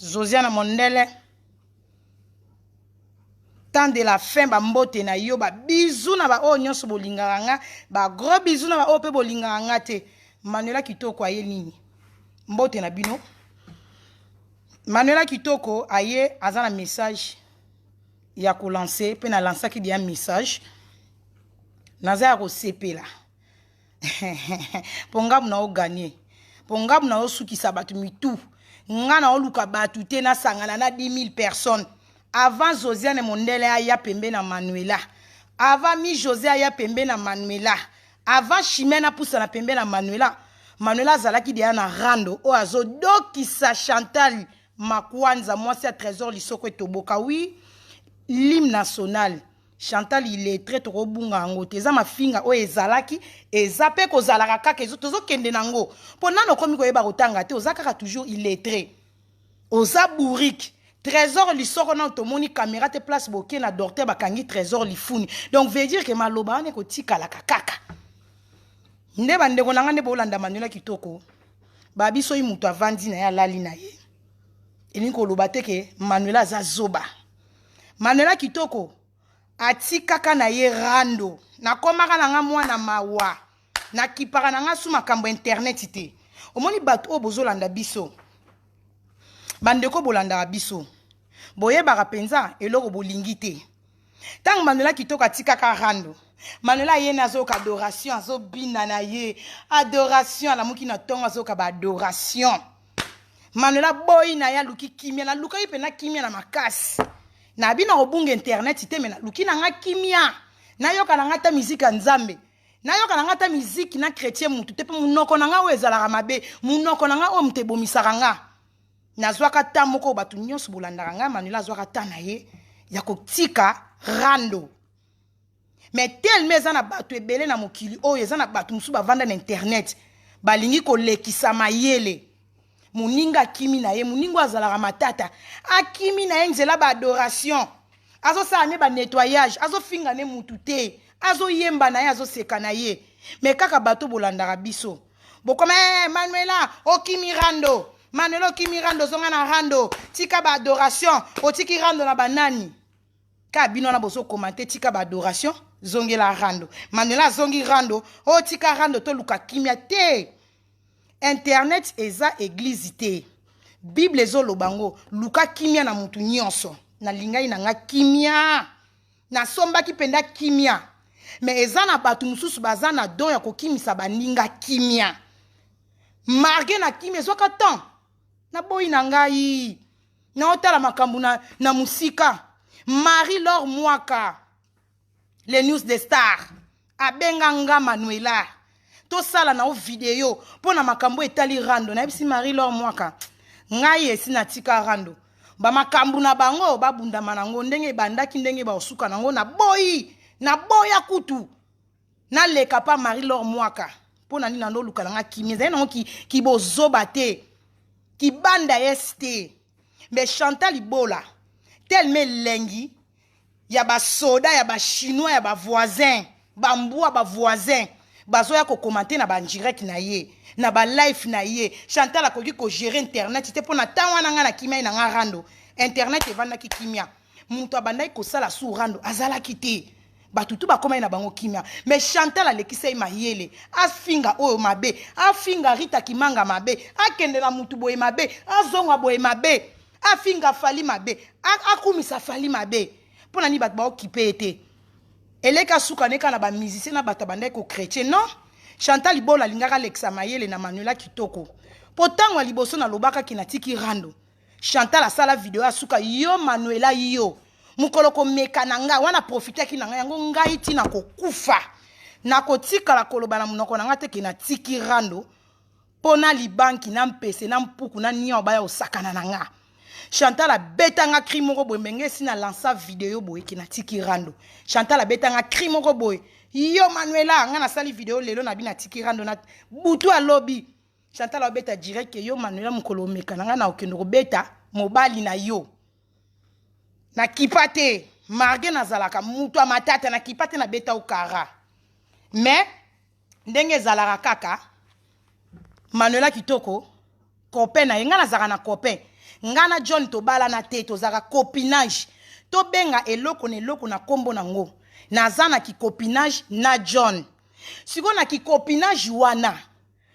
Josiane Mondele. Temps de la fin, ba mbote na yo, ba bisou na ba o nyonso bolinganga, ba gros bisou na ba o pe bolinganga te. Manuela Kitoko aye nini? Mbote na bino. Manuela Kitoko aye azana message ya ko lancer, pe na lancer ki di un message. Naza ko CP la. Pongabu na o gagner. Pongabu na o suki sabatu mitu. Nga na o luka batu te na sangana na 10 000 personnes. Avant Josiane Mondele aya pembe na Manuela. Avant mi José aya pembe na Manuela. Avant Chimena poussa na pembe na Manuela. Manuela zalaki dia na rando. O azo doki sa Chantal Makwanza. Moi c'est trésor lisoko toboka. Oui. L'hymne national. Chantal il est très trop bunga ngote. Eza ma finga o ezalaki. Ezape ko zalaka kaka. Tozo kende nango. Pona no komi ko yeba kotanga te. Ozakaka toujours il est très. Oza bourrique. Trésor li soko na automoni caméra te place boké na dorte bakangi trésor li funi. Donc veut dire que maloba ne ko tika la kaka. Nde bande ko nanga nde bolanda Manuela Kitoko. Ba biso yi mutu avandi na ya lali na ye. Eli ko loba te ke Manuela za zoba. Manuela Kitoko atika ka na ye rando. Na komaka na nga mwana mawa. Na kipaka na nga su makambo internet te. Omoni bato o bozolanda biso. Bandeko bolanda biso. Boye barapenza eloko bolingi te. Tang Manuela Kitoko atika ka rando. Manuela ye nazo ka adoration azo bina na ye. Adoration la muki na tonga azo ka ba adoration. Manuela boy na ya luki kimia na luka yipe na kimia na makasi. Na bina obunga internet te mena luki na nga kimia. Na yoka na ngata musique nzambe. Na yoka na ngata musique na chrétien mutu te pe munoko na nga wezala mabe. Munoko na nga o mtebomisaka nga. Nazwaka ta moko batu nyonso bolandaka nga Manuela zwaka ta na ye ya kotika rando. Mais tellement ezana batu ebele na mokili oyo ezana batu musu bavanda na internet balingi kolekisa mayele. Muninga kimi na ye muningo azalaka matata akimi na ye nzela ba adoration. Azo sa ne ba nettoyage, azo finga ne mutu te, azo yemba na ye azo seka na ye. Mais kaka batu bolandaka biso. Bokome Manuela okimi rando. Manuela kimi rando zonga na rando. Tika ba adoration. O tiki rando na banani. Ka bino na boso commenter tika ba adoration. Zongi la rando. Manuela zongi rando. O tika rando to luka kimia te. Internet eza église te. Bible ezo lobango. Luka kimia na mutu nyonso. Na lingai na nga kimia. Na somba ki penda kimia. Mais eza na batu mususu baza na don ya kokimisa baninga kimia. Marge na kimia zoka tan. Na boy na ngai. Na otala makambu na musika. Marie-Laure Mwaka. Les news des stars. Abenganga Manuela. To sala na o video. Po na makambu etali rando. Na ebisi Marie-Laure Mwaka. Ngai esi na tika rando. Ba makambu na bango. Ba bunda manango. Ndenge bandaki ndenge ba osuka nango. Na boy. Na boya kutu. Na leka pa Marie-Laure Mwaka. Po na nina no luka nga kimi. Zayi nango ki bozoba te. Ki banda este. Mais Chantal Ibola. Tellement lengi. Ya ba soda, ya ba chinois, ya ba voisin. Bamboua ba voisin. Bazoya ko commenter na ba direct na ye. Na ba live na ye. Chantal a koki ko gérer internet. Ite pona tawana nga na kimia na nga rando. Internet evanda ki kimia. Muntu abandai ko sala su rando. Azala kite. Batutu ba koma na bango kimia. Mais Chantal alekisa mayele. Afinga oyo mabe. Afinga Rita Kimanga mabe. Akende na mutu boye mabe. Azonga boye mabe. Afinga fali mabe. Akumisa fali mabe. Pona ni bat ba okipe ete. Eleka suka neka na ba musicien na batabandai ko chrétien non. Chantal Ibola lingaka Alexa Mayele na Manuela Kitoko. Potangwa liboso na lobaka kinatiki rando. Chantal asala video asuka yo Manuela yo. Mukolo ko meka nanga wana profiter ki nanga yango ngai tina ko kufa. Na ko tika la koloba na munoko nanga te kinatiki rando. Pona libanki na mpese na mpuku na niyo baya osakana nanga. Chantal a betanga cri moko boy menge sina lança vidéo boy kinatiki rando. Chantal a betanga cri moko boy. Yo Manuela nga na sali vidéo lelo na bina tiki rando na butu a lobby. Chantal a beta direct ke yo Manuela mukolo meka nanga na okendo beta mobali na yo. Na kipate marge na zalaka mutu matata na kipate na beta ukara. Mais ndenge zalaka kaka Manuela Kitoko copain na yenga na zaka na copain. ngana John to bala na te to zaka copinage to benga eloko na kombo nango nazana ki copinage na John siko na ki copinage wana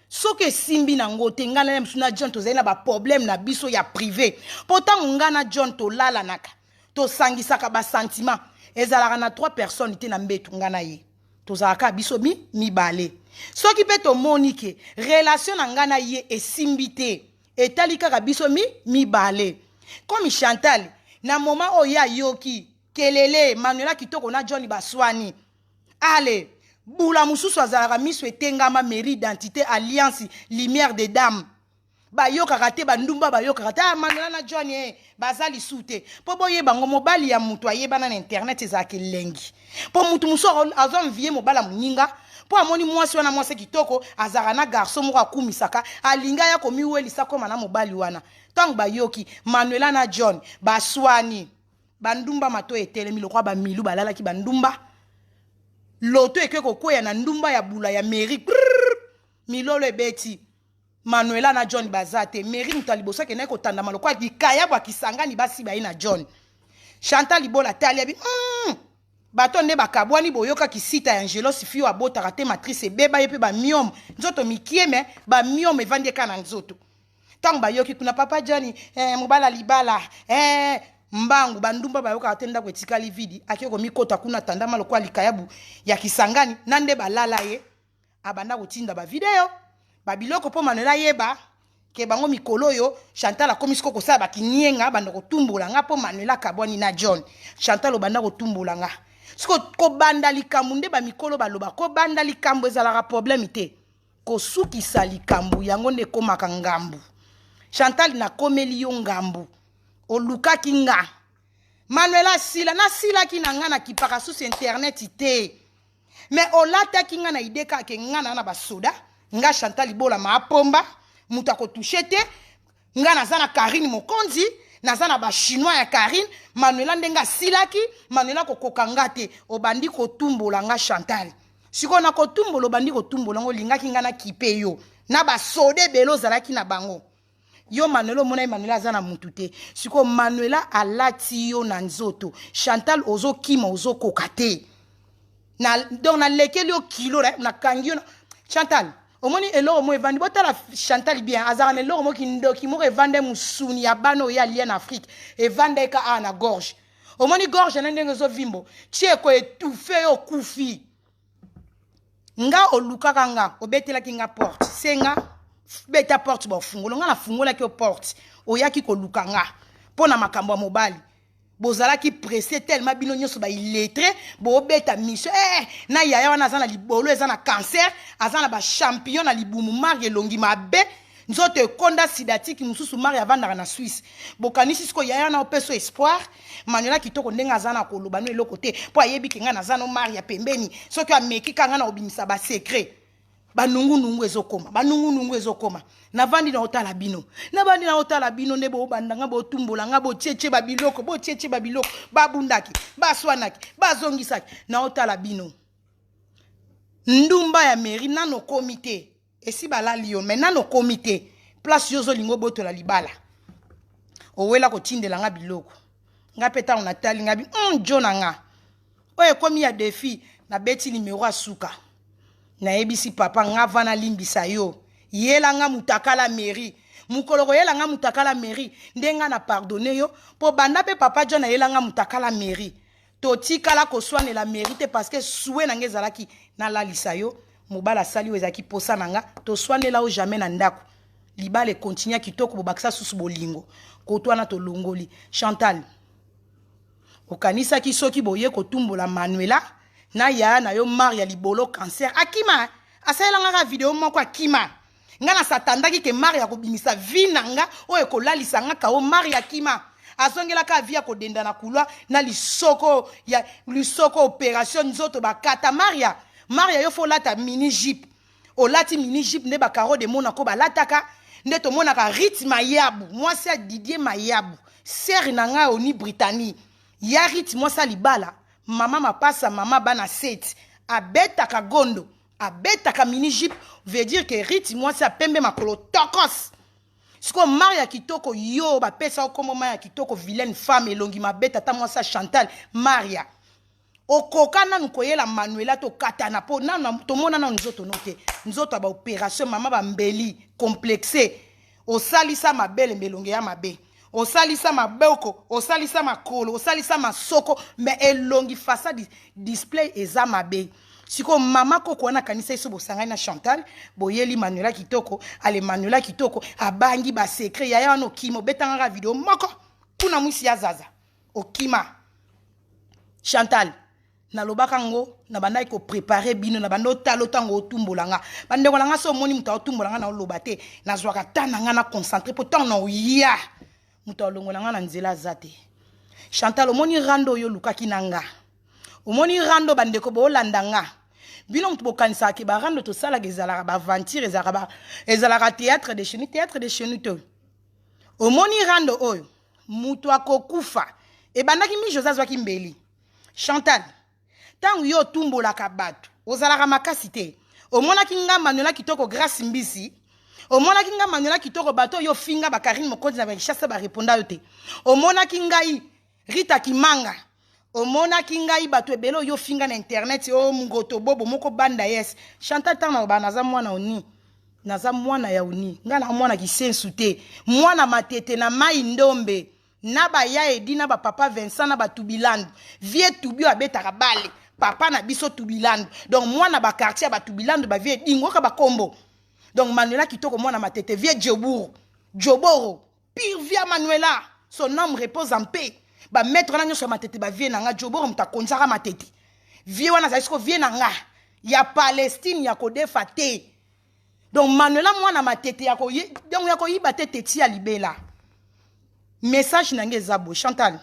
soke simbi nango te ngana na John to zaina ba problème na biso ya privé pourtant ngana John to lala naka to sangisaka ba sentiment ezalaka na 3 personnes te na mbetu ngana ye to zaka biso mi bale soki pe to monike relation na ngana ye esimbi te etali kaka biso mi bale comme Chantal na moment oya yoki kelele Manuela kitoko na John baswani ale bula mususu azalaka miso etengama mairie identité alliance lumière des dames ba yoka kate ba ndumba ba yoka kate Manuela na John bazali sute po boye bango mobali ya mutu ayebana na internet ezake lengi po mutu muso azon vie mobala muninga po amoni mwasi wana mwasi kitoko azara na garçon moko akumisaka alinga ya komiwelisa koma na mobali wana tang ba yoki Manuela na John baswani bandumba mato etelemi lokwa ba milu balala ki bandumba loto ekeko koya na ndumba ya bula ya mairie milolo ebeti Manuela na John bazate mairie mutalibosa ke na ko tanda malokwa likaya bwa kisangani basi ba ina John Chantal libola talia bi bato nde bakabwani boyoka kisita ya Angelo Sifio abota kate matrice beba yepe ba miom nzoto mikieme ba miom evandi kana nzoto tang ba yoki kuna papa Johnny mobala libala mbangu bandumba bayoka atenda kwetika lividi akiko mikota kuna tanda malokwa likayabu ya kisangani nande balala ye abanda kutinda ba video babiloko po Manuela yeba ke bango mikolo yo Chantal akomisiko kosala bakinienga banda kotumbola nga po Manuela kabwani na John Chantal obanda kotumbola nga siko ko banda likambu nde ba mikolo baloba ko banda likambu ezalaka problème te ko sukisa likambu yango nde komaka ngambu Chantal na komeli yo ngambu olukaki nga Manuela sila na sila ki na nga na kipaka sous internet te mais olata ki nga na ideka ke nga na basoda nga Chantal libola ma pomba muta ko toucher te nga nazana Karine Mokonzi nazana ba chinois ya Karine Manuela ndenga silaki Manuela ko kokanga te obandi ko tumbola nga Chantal siko na ko tumbola obandi ko tumbola ngo lingaki nga na kipe yo na ba sode belo zalaki na bango yo Manuela mona Manuela azana mutu te siko Manuela alati yo na nzoto Chantal ozo kima ozo kokate na donc na lekeli yo kilo na kangi yo Chantal omoni eloro mo evandi botala Chantal bien azana eloro mo kindoki mo evande musuni ya bano ya lien Afrique evande ka ana gorge omoni gorge na ndenge zo vimbo tieko etufe yo kufi nga olukaka nga obetela kinga porte senga beta porte bo fungola nga na fungola ki porte oyaki ko lukanga pona makambo ya mobali bozala ki pressé tellement bino nyoso ba illettré bo beta mission na yaya wana azana libolo ezana cancer azana ba champion na libumu mari elongi mabe nzoto konda sidatiki mususu mari avanda na Suisse bokanisi siko yaya na opeso espoir Manuela kitoko ndenga azana ko lobano eloko te po ayebi kinga na zana mari ya pembeni soki ameki kanga na obimisa ba secret banungu ezokoma navandi na otala bino navandi na otala bino nde bo bandanga bo tumbola nga bo cheche babiloko babundaki baswanaki bazongisaki na otala bino ndumba ya mairie nano comité esi bala Lyon mais nano comité place yozo lingo boto la libala owela ko tindela nga biloko nga peta on atali nga bi jona nga oye komi ya défi na beti numéro asuka na ebisi papa nga vana limbisa yo yela nga mutakala mairie mukoloko yela nga mutakala mairie ndenga na pardonner yo po banda pe papa John yela nga mutakala mairie to tikala ko swane la mairie parce que soué na ngezalaki na la lisayo mobala sali wezaki posa nanga to swane la o jamais na ndako libale continue kitoko bobakisa susu bolingo ko twana to longoli Chantal okanisa ki soki boye ko tumbola Manuela na ya na yo Maria libolo cancer akima asala nga video moko akima nga na satandaki ke Maria ko bimisa vinanga o e ko lalisa nga ka o Maria akima azongela ka via ko denda na kulwa na lisoko opération nzoto bakata Maria yo fo lata mini jeep o lati mini jeep ne ba karo de mona ko balataka nde to mona ka Rit Mayabu moi c'est Didier Mayabu ser nanga oni Brittanie ya Rit moi ça libala mama mapasa mama bana set abeta ka gondo abeta ka mini jeep veut dire que Rit moi ça pembe makolo tokos siko Maria kitoko yo ba pesa comme Maria kitoko vilaine femme elongi mabeta ta moi ça Chantal Maria okoka nanu koyela Manuela to katana po nanu tomona na nzoto note nzoto ba opération mama ba mbeli complexé osalisa mabele mbelonge ya mabe osalisa maboko osalisa makolo osalisa masoko mais elongi façade display eza mabe siko mama koko wana kanisa iso bosangani na Chantal boyeli Manuela kitoko ale Manuela kitoko abangi ba secret ya yana okimo betanga video moko kuna mwisi ya zaza okima Chantal na lobaka ngo na bandai ko préparer bino na bando talo tango otumbolanga bandeko langa so moni muta otumbolanga na lobate na zwaka tananga na concentrer pourtant na oya muta olongolanga na nzela zate Chantal omoni rando yo lukaki nanga omoni rando bandeko bo landanga bino mutu bokanisa ke ba rando to sala gezala ba aventure ezala théâtre de chez nous to omoni rando oyo mutu akokufa e bandaki mi Joseph zwaki mbeli Chantal tangu yo tumbola kabatu ozalaka makasi te omona kinga Manuela kitoko grâce mbisi omona kinga Manuela kitoko bato yo finga ba Karine Mokonzi na ba chasse ba répondre yo te omona kinga Rita Kimanga omona kinga bato ebelo yo finga na internet o mungoto bobo moko banda yes Chantal tana ba naza mwana oni naza mwana ya oni ngana mwana kisensu te mwana matete na mai ndombe na ba ya edi na ba papa Vincent na ba Tubiland vie Tubi abetaka bale papa na biso Tubiland donc mwana ba quartier ba Tubiland ba vie dingo ka ba kombo donc Manuela kitoko mwana matete vie Joboro pire via Manuela son âme repose en paix ba mettre na nyoso matete ba vie na nga Joboro mta konzaka matete vie wana za isko vie na nga ya Palestine ya kodefa te donc Manuela mwana matete ya ko donc ya ko yiba tete ti ya libela message nange zabo Chantal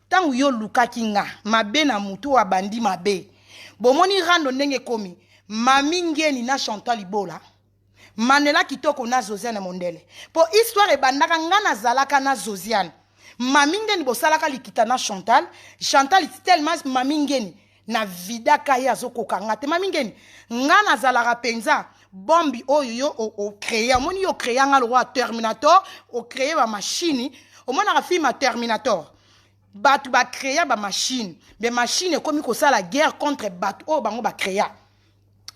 tangu yo lukaki nga mabe na mutu wa bandi mabe bomoni rando ndenge komi mami ngeni na Chantal Ibola Manuela kitoko na Josiane Mondele po histoire ebandaka nga na zalaka na Josiane mami ngeni bosalaka likita na Chantal tellement mami ngeni na vidaka ya zokoka nga te mami ngeni nga na zalaka penza bombi oyo yo o créer moni yo créer nga le roi Terminator o créer ba machine o mona ka film Terminator batu ba créer ba machine be machine comme ko ça la guerre contre batu o bango ba créer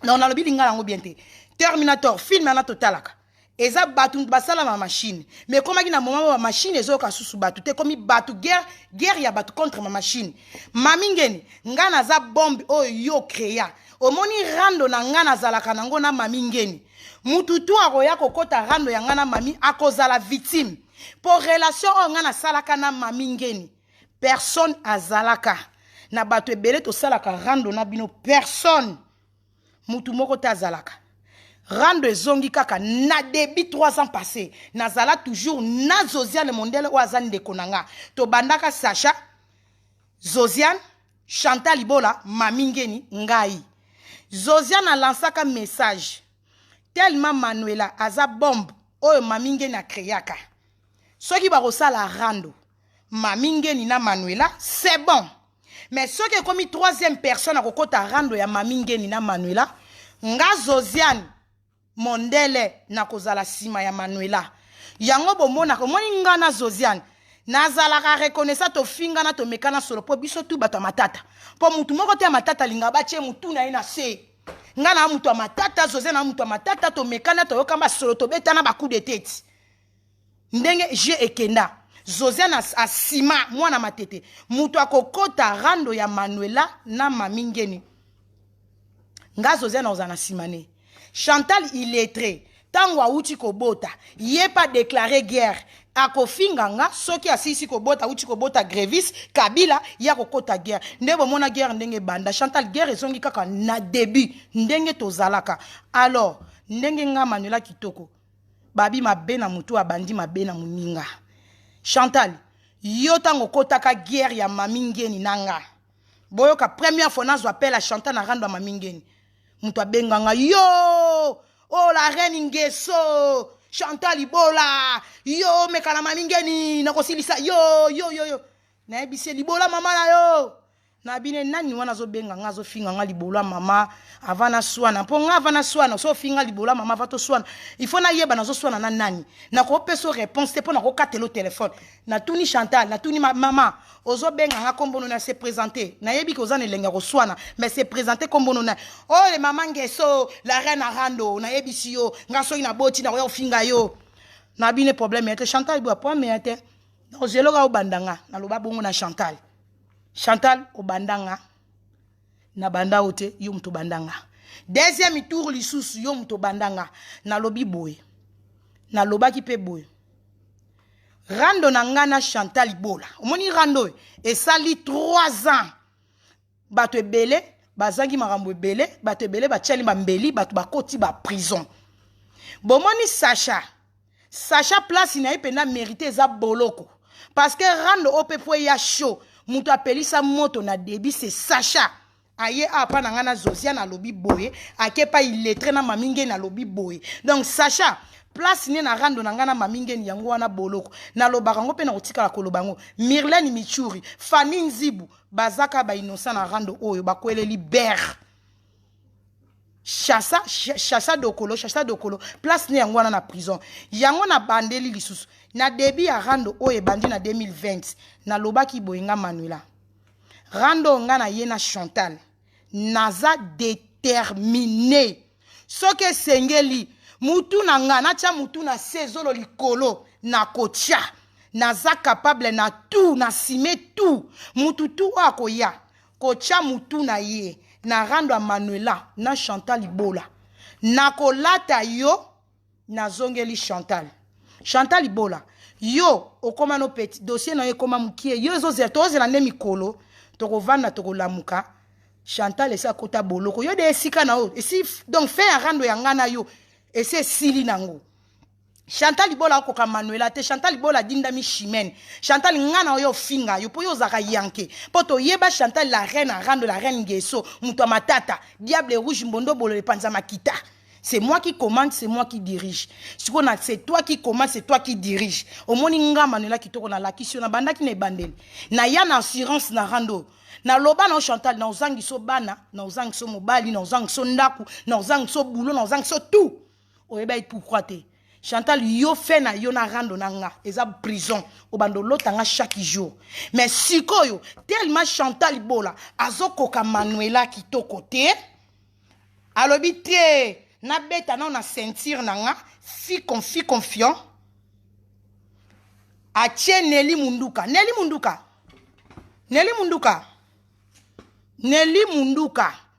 non na lobi linga lango bien te Terminator film na totalaka eza batu basala ma machine mais comme na moment ba machine ezo ka susu batu te comme batu guerre ya batu contre ma machine mami ngeni nga na za bombe o yo créer o moni rando na nga na zalaka nango na mami ngeni mutu tu akoya kokota rando ya nga na mami akozala victime pour relation o nga na salaka na mami ngeni personne azalaka na bato ebele to salaka rando na bino personne mutu moko ta azalaka rando ezongi kaka na début 3 ans passés nazala toujours na Josiane Mondele o azani de konanga to bandaka Sacha Josiane Chantal Ibola mami ngeni ngai Josiane a lancaka message tellement Manuela aza bombe oyo mami ngeni akreaka soki bakosala rando mami ngeni na Manuela c'est bon mais soki komi troisième personne akokota rando ya mami ngeni na Manuela nga Josiane Mondele na kozala sima ya Manuela yango bomona ko moni nga na Josiane nazalaka reconnaissant to finga na to mekana solo po biso tu bato matata po mutu moko te matata linga bache mutu na ina se nga na mutu matata Josiane na mutu matata to mekana to yokamba solo to betana ba coup de tête ndenge je ekenda Josiane asima mwana matete mutu akokota rando ya Manuela na mami ngeni nga Josiane ozana simane Chantal illettré tango auti kobota ye pas déclaré guerre akofinga nga soki asisi kobota auti kobota Grévis Kabila ya kokota guerre ndebo mona guerre ndenge banda Chantal guerre ezongi kaka na début ndenge tozalaka alors ndenge nga Manuela kitoko babi mabe na mutu abandi mabe na muninga Chantal yo tango kotaka guerre ya mami ngeni nanga boyoka première fois nazo appelle à Chantal na rando mami ngeni mutu abenganga yo oh la reine Ngeso Chantal Ibola yo mekana mami ngeni nakosilisa yo na ebise Libola mama na yo na bine nani wana zo benga nga zo finga nga libola mama avana swana po nga avana swana so finga libola mama va to swana il faut na yeba na zo swana na nani na ko peso réponse te po na ko katelo téléphone na tuni Chantal na tuni mama ozo benga nga kombono na se présenter na yebi ko zane lenga ko swana mais se présenter kombono na oh le mama ngeso la reine arando na yebi si yo nga so ina boti na yo finga yo na bine problème était Chantal bo point mais était no zelo ga obandanga na loba bongo na Chantal Chantal obandanga na banda ote yo mto bandanga deuxième tour lisusu yo mto bandanga na lobi boye na loba ki pe boye rando na ngana Chantal bola omoni rando e sali 3 ans bato ebele bazangi makambo ebele bato ebele bachali bambeli bato bakoti ba prison bomoni Sacha place na ipena mérité za boloko parce que rando opepo ya show mutu apeli sa moto na débit c'est Sacha aye apa na ngana Zosia na lobi boye akepa illettré na maminge na lobi boye donc Sacha place ni na rando na ngana maminge ni yango wana boloko na lobaka ngo pe na kotikala kolobango Mirlène Michuri Fanny Nzibu bazaka ba innocent na rando oyo bakwele libère Chassa dokolo place ni yango wana na prison yango na bandeli lisusu na débit ya rando oyo bandi na 2020 na lobaki boyenga Manuela rando nga na yena Chantal naza déterminé soke sengeli mutu na nga na tia mutu na sezolo likolo na kotia naza capable na tout na sime tout mutu tout akoya kotia mutu na ye na rando a Manuela na Chantal Ibola na kolata yo na zongeli Chantal Ibola yo okoma no petit dossier na yo koma mukie yo zo zetoze la nemi kolo toko vanda toko lamuka Chantal esa kota boloko yo de esika na o esi donc fait un rando ya ngana yo ese sili nango Chantal Ibola okoka Manuela te Chantal Ibola dinda mi chimene Chantal ngana yo finga yo po yo zaka yanke poto yeba Chantal la reine rando la reine ngeso muto matata diable rouge mbondo bolo le panza makita c'est moi qui commande c'est moi qui dirige c'est toi qui commande c'est toi qui dirige au moni nga Manuela kitoko na lakisio na banda ki na bandeli na ya na assurance na rando na loba na Chantal na ozangi so bana na ozangi so mobali na ozangi so ndaku na ozangi so boulot na ozangi so tout oyeba pourquoi te Chantal yo fait na yo na rando na nga eza prison obando lotanga chaque jour mais sikoyo tellement Chantal Ibola azokoka Manuela kitoko te alobi te na beta na ceinture na nga fi confiant atie Nelly Munduka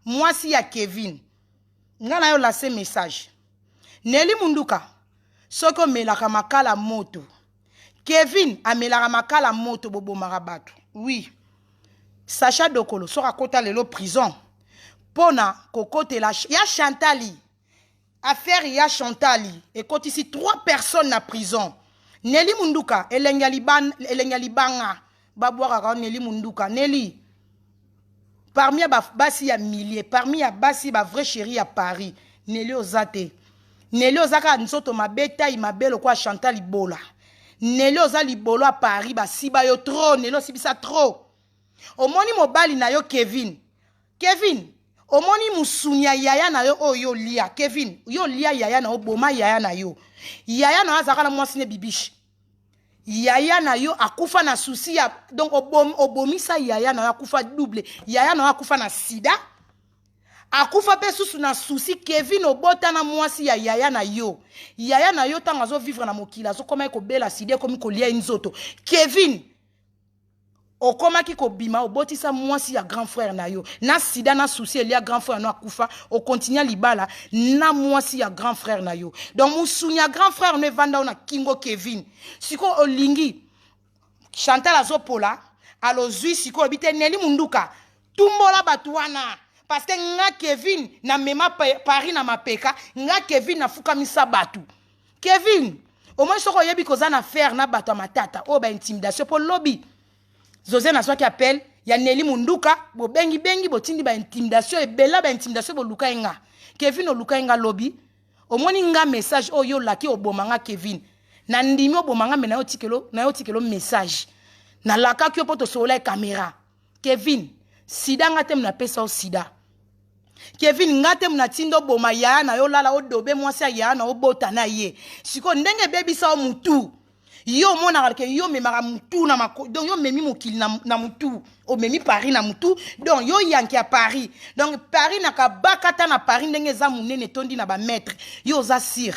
mwasi ya Kevin nga na yo lancé message Nelly Munduka soko melaka makala moto Kevin amelaka makala moto bobo marabato oui Sacha Dokolo soko akota lelo prison pona kokote la ya Chantali affaire ya Chantali ekoti si 3 personnes na prison Nelly Munduka elenga libanga babwaka ka Nelly Munduka Nelly parmi ya basi ya milliers parmi ya basi ba vrai chéri à Paris Nelly ozate Nelly ozaka nsoto mabeta imabelo kwa Chantal Ibola Nelly ozali bolo à Paris ba siba yo trop Nelly osibisa trop omoni mobali na yo Kevin omoni musunya yaya na yo oyo lia Kevin yo lia yaya na oboma yaya na yo yaya na azaka na mwasi ne bibishi yaya na yo akufa na souci ya donc obomisa yaya na yo akufa double yaya na yo akufa na sida akufa pe susu na souci Kevin obota na mwasi ya yaya na yo tanga zo vivre na mokila zo koma ko bela sida komi ko lia nzoto Kevin okoma ki ko bima obotisa mwasi ya grand frère na yo na sida na souci elia grand frère no akufa o continue libala na mwasi ya grand frère na yo donc musunya grand frère ne vanda na kingo Kevin siko olingi Chantal azopola alozui siko obite Nelly Munduka tumbola batuana parce que nga Kevin na mema Paris na mapeka nga Kevin na fuka misa batu Kevin au moins soko yebi koza na faire na batu matata o ba intimidation pour lobby José na soi qui appelle ya Nelly Munduka bo bengi botindi ba intimidation e bela ba intimidation bo luka nga Kevin o luka nga lobby o moni nga message o yo laki obomanga Kevin na ndimi obomanga me na yo tikelo message na laka ki poto sola caméra Kevin sida nga te mna pesa o sida. Kevin nga te mna tindo boma ya na yo lala o dobe mwasi ya na o bota na ye. Siko ndenge baby sa o mutu. Yo mona kalke yo memara mutu na mako. Donc yo memi mokili na mutu. O memi Paris na mutu. Donc yo yanki a Paris. Donc Paris na ka bakata na Paris ndenge za munene tondi na ba maître. Yo za sir.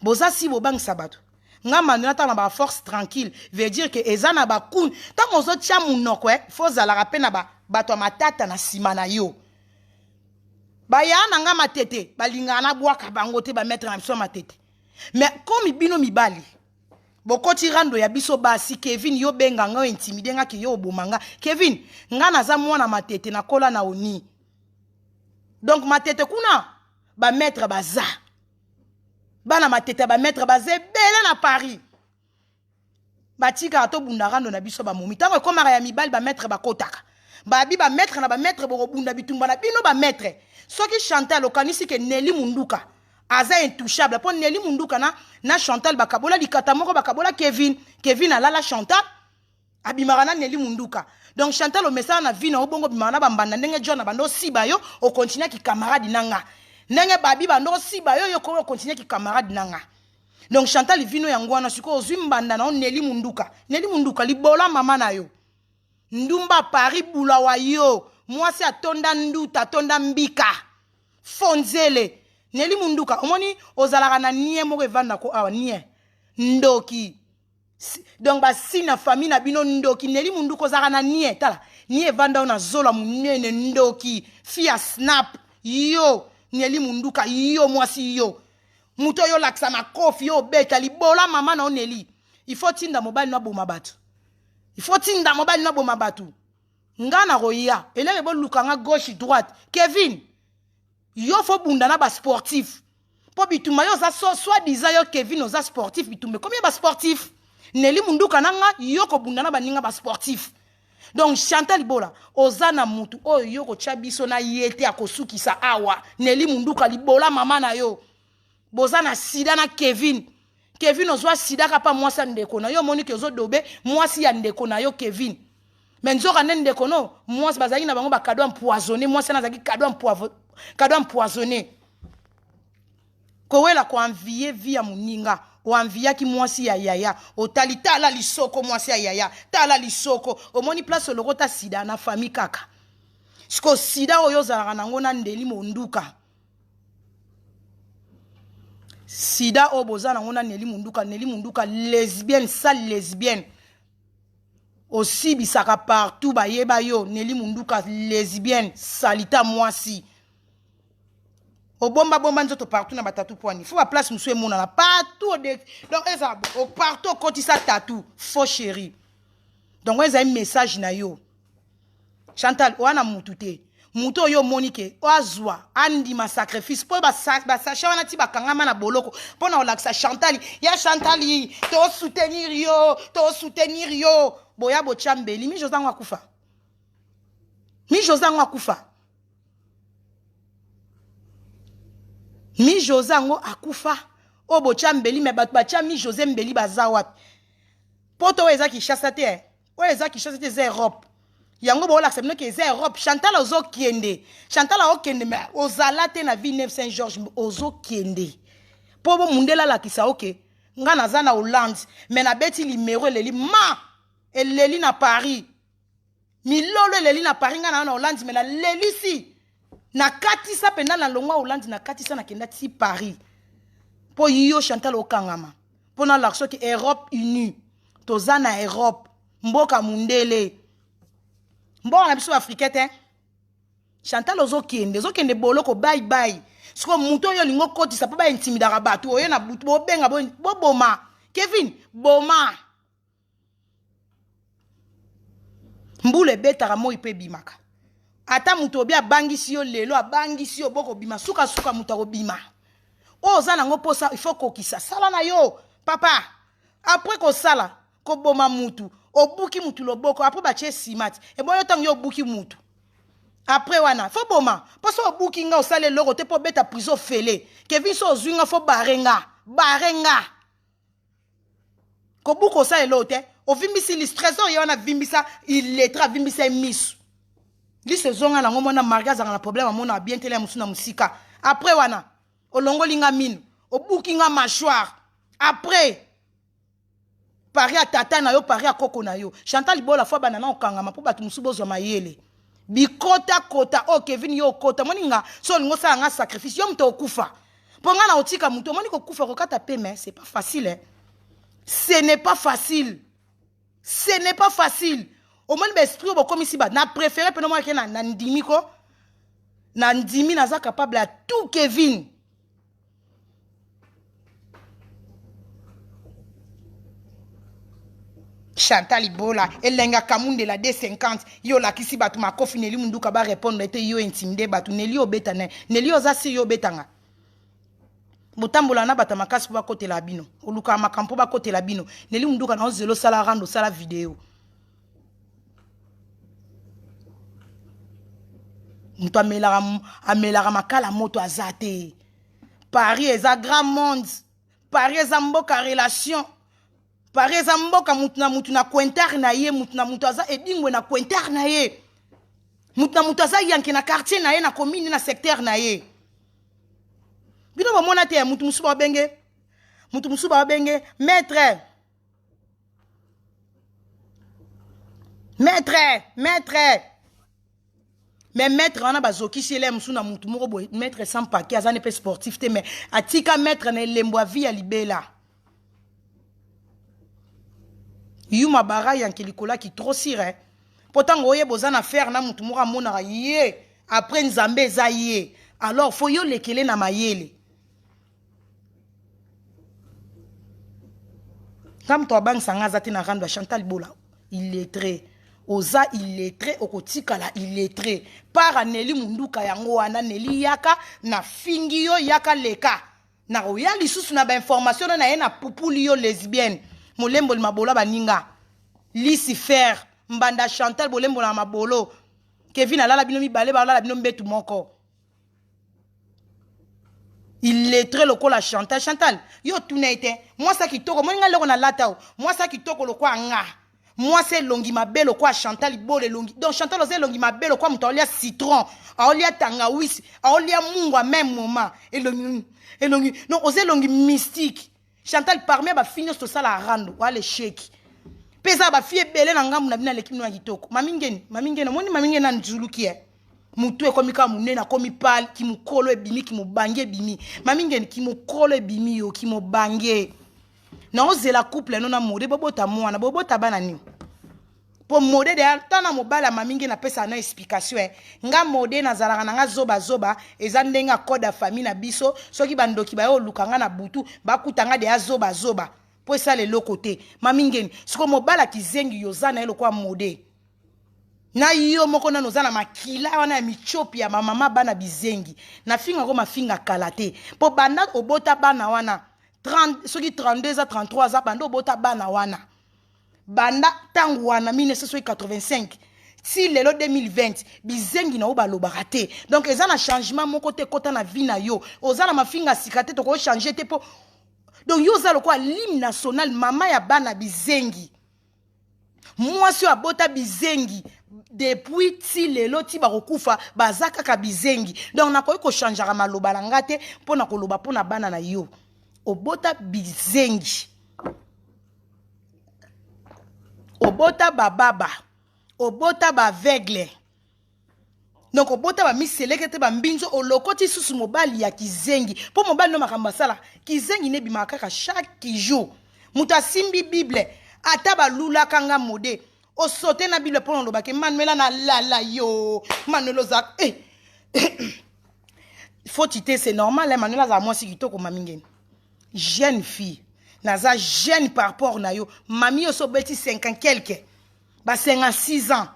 Boza si bo bang sabato. Nga manuna na ba force tranquille veut dire que ezana ba kun tant ozo tia munoko faut zala rapé na ba bato matata na sima na yo ba ya na nga matete balinga na bwaka bango te ba mettre na biso matete mais comme bino mibali bokoti rando ya biso basi Kevin yo benga nga intimide nga ki yo bomanga Kevin nga naza mwana matete na kola na oni donc matete kuna ba mettre baza bana matete ba mettre baze bele na Paris batika ato bundarando na biso ba momi tango komara ya mibali ba mettre ba kotaka ba bi ba mettre na ba mettre bo bunda bitumba na bino ba mettre soki Chantal okanisi ke Nelly Munduka aza intouchable po Nelly Munduka na Chantal bakabola likata moko bakabola Kevin alala Chantal abimara na Nelly Munduka donc Chantal o message na vina obongo bimara na bambanda ndenge John na bando siba yo o continue ki camarade nanga nenge babi bando siba yo ko continue ki camarade nanga donc Chantal vino yango na siko ozimbanda na Nelly Munduka libola mama na yo ndumba Paris bulawa yo mwasi atonda nduta atonda mbika fonzele Nelly Munduka omoni ozalaka na nie moko evanda ko awa nie ndoki donc ba sina famille na bino ndoki Nelly Munduka ozalaka na nie tala nie evanda na zola munene ndoki fia snap yo Nelly Munduka yo mwasi yo muto yo laksa makofi yo beta libola mama na Nelly il faut tinda mobile na boma batu ngana roya elenge bo lukanga gauche droite Kevin yo fo bunda na ba sportif po bituma yo za soit disant yo Kevin oza sportif bitumbe combien ba sportif Nelly Munduka nanga yo ko bunda na ba ninga ba sportif donc Chantal Libola ozana mutu oyo yo ko chabiso na yete akosukisa awa Nelly Munduka libola mama na yo bozana sida na Kevin ozwa sida kapa mwasi ndeko na yo moni ke ozo dobe mwasi ya ndeko na yo Kevin menzoka ndeko no mwasi bazali na bango ba cadeau empoisonné mwasi na zaki cadeau empoisonné kowela ko envier via muninga o envier ki mwasi ya yaya o talita la lisoko mwasi ya yaya tala lisoko o moni place lokota sida na famille kaka siko sida oyo zalaka nango na Nelly Munduka sida obozana ngona Nelly Munduka lesbienne sale lesbienne aussi bisaka partout ba yeba yo Nelly Munduka lesbienne salita mwasi obomba nzoto partout na batatu poani faut ba place musu emona na partout donc eza au partout koti sa tatou faux chéri donc eza un message na yo Chantal wana mutute muto yo monike oazwa andi ma sacrifice po ba sacha wana ti bakangama na boloko po na olaksa Chantal ya Chantal to soutenir yo boya bo chambeli mi Josangwa akufa o bo chambeli me bat ba chami José Mbeli baza wapi poto eza ki chassa te o eza ki chassa te za Europe yango bo l'accepte que c'est Europe Chantal ozo kiende mais ozala te na Villeneuve Saint-Georges ozo kiende po bo mundela la kisa OK nga naza na Hollande mais na beti numéro leli ma eleli na Paris milolo eleli na Paris nga na Hollande mais na leli si na katisa penda na longwa Hollande na katisa na kenda ti Paris po yo Chantal okangama po na l'action que Europe unie toza na Europe mboka mundele mboka na biso africain Chantal ozo kende boloko bye siko muto yo lingo kotisa pa ba intimidaka batu oyo na butu bo benga bo boma Kevin boma mbule betaka moi pe bimaka ata muto obi abangisi yo lelo abangisi yo boko bima suka muto ko bima oza nango posa il faut kokisa sala na yo papa après ko sala ko boma mutu obuki mutu loboko après ba che simati e boyo tang yo obuki mutu après wana fo boma parce obuki nga osale loko te po beta prison fele Kevin so zwinga fo barenga ko buko osale lote o vimbisi li stressor yo na vimbisa il letra vimbisa misu Li se zonga na ngomona mariage na problème amona bien tele musuna musika. Après wana olongo linga mine, obukinga mâchoire. Après pari a tata na yo, pari a koko na yo. Chantal Libola fois banana okangama po batu musubo zo mayele. Bikota kota o Kevin yo kota moninga so lingo sa nga sacrifice yo mto okufa. Ponga na otika muto moni ko kufa ko kata pe mais c'est pas facile hein. Ce n'est pas facile. Ce n'est pas facile. Au moins l'esprit au comme ici bas na préféré pe no moi ke na ndimi ko na ndimi na za capable à tout Kevin. Chantal Libola elenga kamunde la D50 yo la kisi batu makofi neli munduka ba répondre ete yo intimidé batu neli obeta ne neli ozasi yo betanga botambola na bata makasi ba kote la bino oluka makampo ba kote la bino neli munduka na ozelo sala rando sala vidéo muto amelara makala moto azate Paris eza grand monde Paris eza mboka relation Paris eza mboka mutu na kwentar na ye mutu na mutu aza edingwe na kwentar na ye mutu na mutu aza yanke na quartier na ye na commune na secteur na ye bino bomona te mutu musuba benge maître mais maître on a bazoki chez les musuna mutu moko boy maître sans paquet azane pe sportif te mais atika maître na lembo vie ya libela yuma bara yanke likola ki trop sire pourtant oye bozana faire na mutu moko mona ye après nzambe eza ye alors faut yo lekele na mayele comme toi bang sanga zati na rando Chantal Libola illettré oza illettré okotika la illettré para neli munduka yango wana neli yaka na fingi yo yaka leka na roya lisusu na ba information na ye na pupuli yo lesbienne molembo mabola baninga Lucifer mbanda Chantal bolembo na mabolo Kevin alala bino mibale ba alala bino mbetu moko illettré lokola Chantal yo tunaite moi ça kitoko moninga leko na latao moi ça kitoko lokwa nga moi c'est longi mabelo kwa Chantal Libola longi donc Chantal ose longi mabelo kwa muto olia citron olia tangawisi olia mungwa même moment et longi non ose longi mystique Chantal parmi ba finir to sala rando wale sheki pesa ba fie belé na ngamu na bina lekimi na kitoko mamingeni moni mamingeni na nzuluki mutu ekomika munena komi pal ki mukolo ebimi ki mubange bimi mamingeni ki mukolo ebimi yo ki mubange na ozela couple non na mode bobota mwana bobota bana ni po mode de tana mobala mamingi na pesa na explication nga mode na zalaka na nga zoba eza ndenga code ya famille na biso soki bandoki ba yo lukanga na butu bakutanga de zoba po esa le lokote mamingeni siko mobala kizengi yozana elo kwa mode na yo moko na nozana makila wana ya michopi ya mama bana bizengi na finga ko mafinga kalate po banda obota bana wana 30 soki 32 à 33 ans banda obota bana wana banda tangu wana 1985 si lelo 2020 bizengi na oba lobaka te donc eza na changement moko te kota na vie na yo ozana mafinga sikate to ko changer te po donc yo za lokwa l'hymne national mama ya bana bizengi moi si abota bizengi depuis ti lelo ti bakokufa bazaka ka bizengi donc nakoyi ko changer maloba langa te pona koloba pona bana na yo obota bizengi obota bababa obota baveugle donc obota ba miselekete ba mbinzo olokoti susu mobali ya kizengi po mobali no makamba sala kizengi ne bimaka kaka chaque jour muta simbi bible ata ba lula kanga mode o sauter na bible pour lobake manuela na lala yo manuelo za faut titer c'est normal hein manuela za moi si kitoko mamingeni jeune fille naza jeune par rapport na yo mami yo so beti 50 quelque ba 56 ans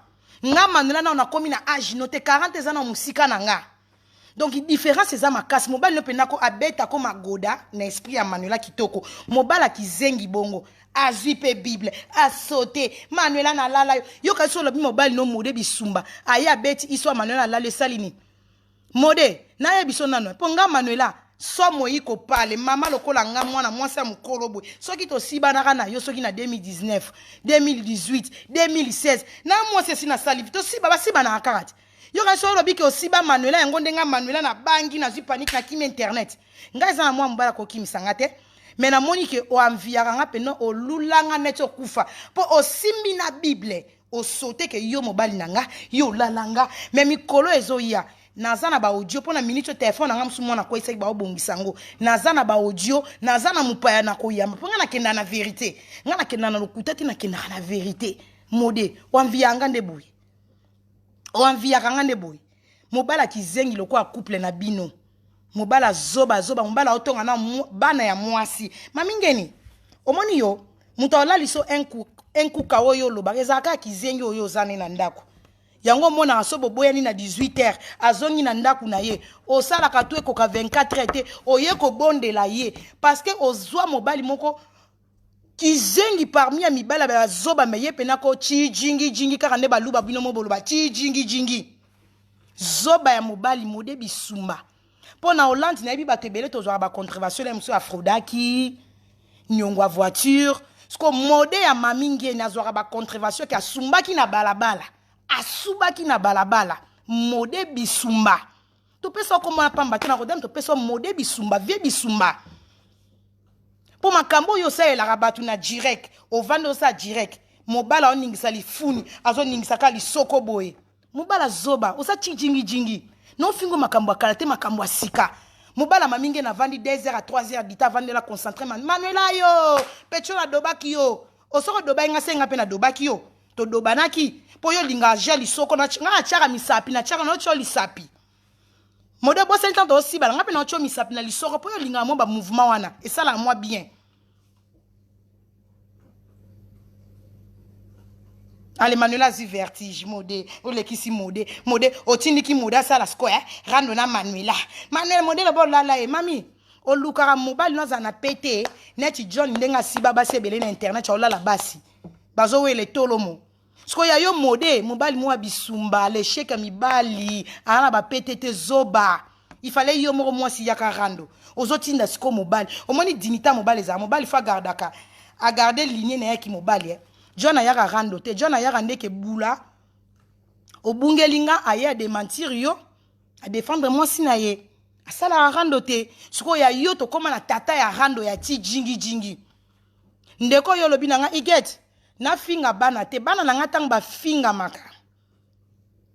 nga manuela na on a commis na âge noté 40 ans na musika na nga donc différence eza makasi mobali no penako abeta ko magoda na esprit ya manuela kitoko mobala kizengi bongo azwi pe bible a sauter manuela na lala yo ka so lobi mobali no mode bisumba aya beti iso manuela la le salini mode na ye biso nano ponga manuela somo yiko pale mama lokola nga mwana mwasa mukolo boy soki to sibanaka na yo soki na 2019 2018 2016 na mwasa sina salivi to siba basiba na akati Yo ka so lobi ke aussi ba Manuela yango ndenga Manuela na bangi na zui panique na kimi internet. Nga za na mwa mbala ko kimi sangate. Mais na moni ke o enviara nga peno o lulanga neto kufa. Po o simbi na Bible o sote ke yo mobali nanga yo lalanga mais mikolo ezoya. Nazana ba audio pona minute téléphone nga msumo na ko iseki ba obongisango. Nazana ba audio, nazana mupaya na ko yamba. Ponga na kenda na vérité. Nga na kenda na lokuta ti na kenda na vérité. Mode o envianga ndeboy. O enviaka nga ndeboy. Mobala kizengi loko a couple na bino. Mobala zoba mobala otonga na bana ya mwasi. Mamingeni. Omoni yo muto olaliso enku kawo yo loba ezaka kizengi oyo zane na ndako. Yango mona asobo boyani na 18h azongi na ndaku na ye osala ka tueko ka 24h te oye ko bondela ye parce que ozwa mobali moko kizengi parmi ya mibala ba zoba meye pena ko chi jingi kaka nde baluba bino mobolo ba chi jingi zoba ya mobali mode bisumba pona Hollande na yebi batebele tozwa ba contravention ya monsieur Afrodaki nyongwa voiture sko mode ya mamingi na zwa ba contravention ka sumbaki na balabala asubaki na balabala mode bisumba to pesa ko mona pamba tena kodam to pesa mode bisumba vie bisumba po makambo yo sa ela rabatu na direct ovando sa direct mobala oningisa lifuni azo ningisa ka lisoko boye mobala zoba osa jingi no fingo makambo akala te makambo asika mobala maminge na vandi 2h à 3h dita vandi la concentrer Manuela yo pecho na dobaki yo osoko doba nga senga pe na dobaki yo to dobanaki po yo linga jeli soko na nga chaka misapi na chaka no cho lisapi mode bo sentan do si bala nga pe na cho misapi na lisoko po yo linga mo ba mouvement wana et ça la moi bien. Allez Manuela zi vertige mode o lekisi mode otindi ki mode ça la square rando na Manuela mode le bon la mami o lukara mobile no za na pété net John ndenga siba ba sebele na internet o la basi bazo we le tolomo sko ya yo mode mobile mo bisumba le sheka mibali ana ba pété zoba il fallait yo mo moi si yaka rando ozotinda siko mobile omoni dinita mobile za mobile fa gardaka a garder ligne na yaki mobile John ayaka rando te John ayaka ndeke bula obungelinga aya de mentir yo a défendre moi sinaye asala rando te siko ya yo to koma na tata ya rando ya ti jingi ndeko yo lobi nga iget na finga bana te bana na ngatang ba finga maka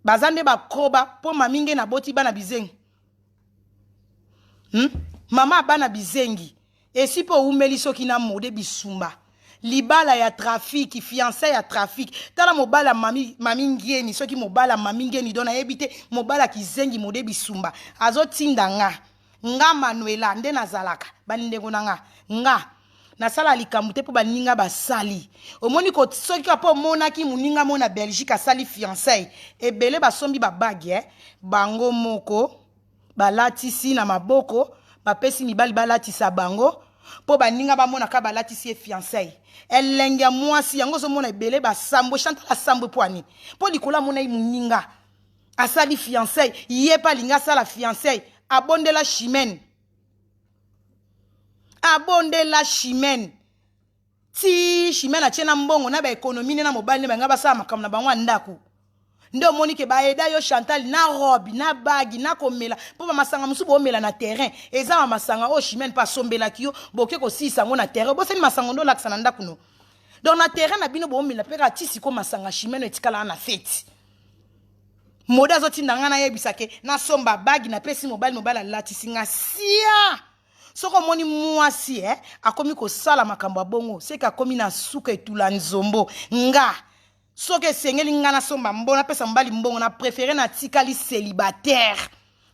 bazande ba kroba po maminge na boti bana bizengi mama bana bizengi esipo umeli soki na mode bisumba libala ya trafic fiancé ya trafic tala mobala mamingeni soki mobala mamingeni dona yebite mobala kizengi mode bisumba azotinda nga Manuela nde nazalaka banindengo nga nasala likambo te po baninga basali omoni ko soki apo monaki muninga mona Belgique asali fiancé ebele basombi ba bague bango moko balatisi na maboko bapesi mibali balatisa bango po baninga bamona ka balatisi fiancé elenga mwasi yango so mona ebele basambo Chantal asambo poani po likola mona muninga asali fiancé yepa linga sala fiancé abondela chimene ti chimene achena mbongo na ba ekonomi na mobali ne banga basala makamna bangwa ndaku ndo moni ke baeda yo Chantal na robe na bagi na komela po ba masanga musu bo mela na terrain eza ba masanga o chimene pa sombela kiyo boke ko sisa ngo na terrain bo seni masanga ndo laksa na ndaku no donc na terrain na bino bo mela peka tisi ko masanga chimene etikala na fete moda zo tinda na yebisake na somba bagi na pesi mobali latisi nga sia soko moni mwasi akomi ko sala makambo abongo seka akomi na suka etula nzombo nga soke sengeli nga na somba mbona pesa mbali mbongo na préféré na tikali célibataire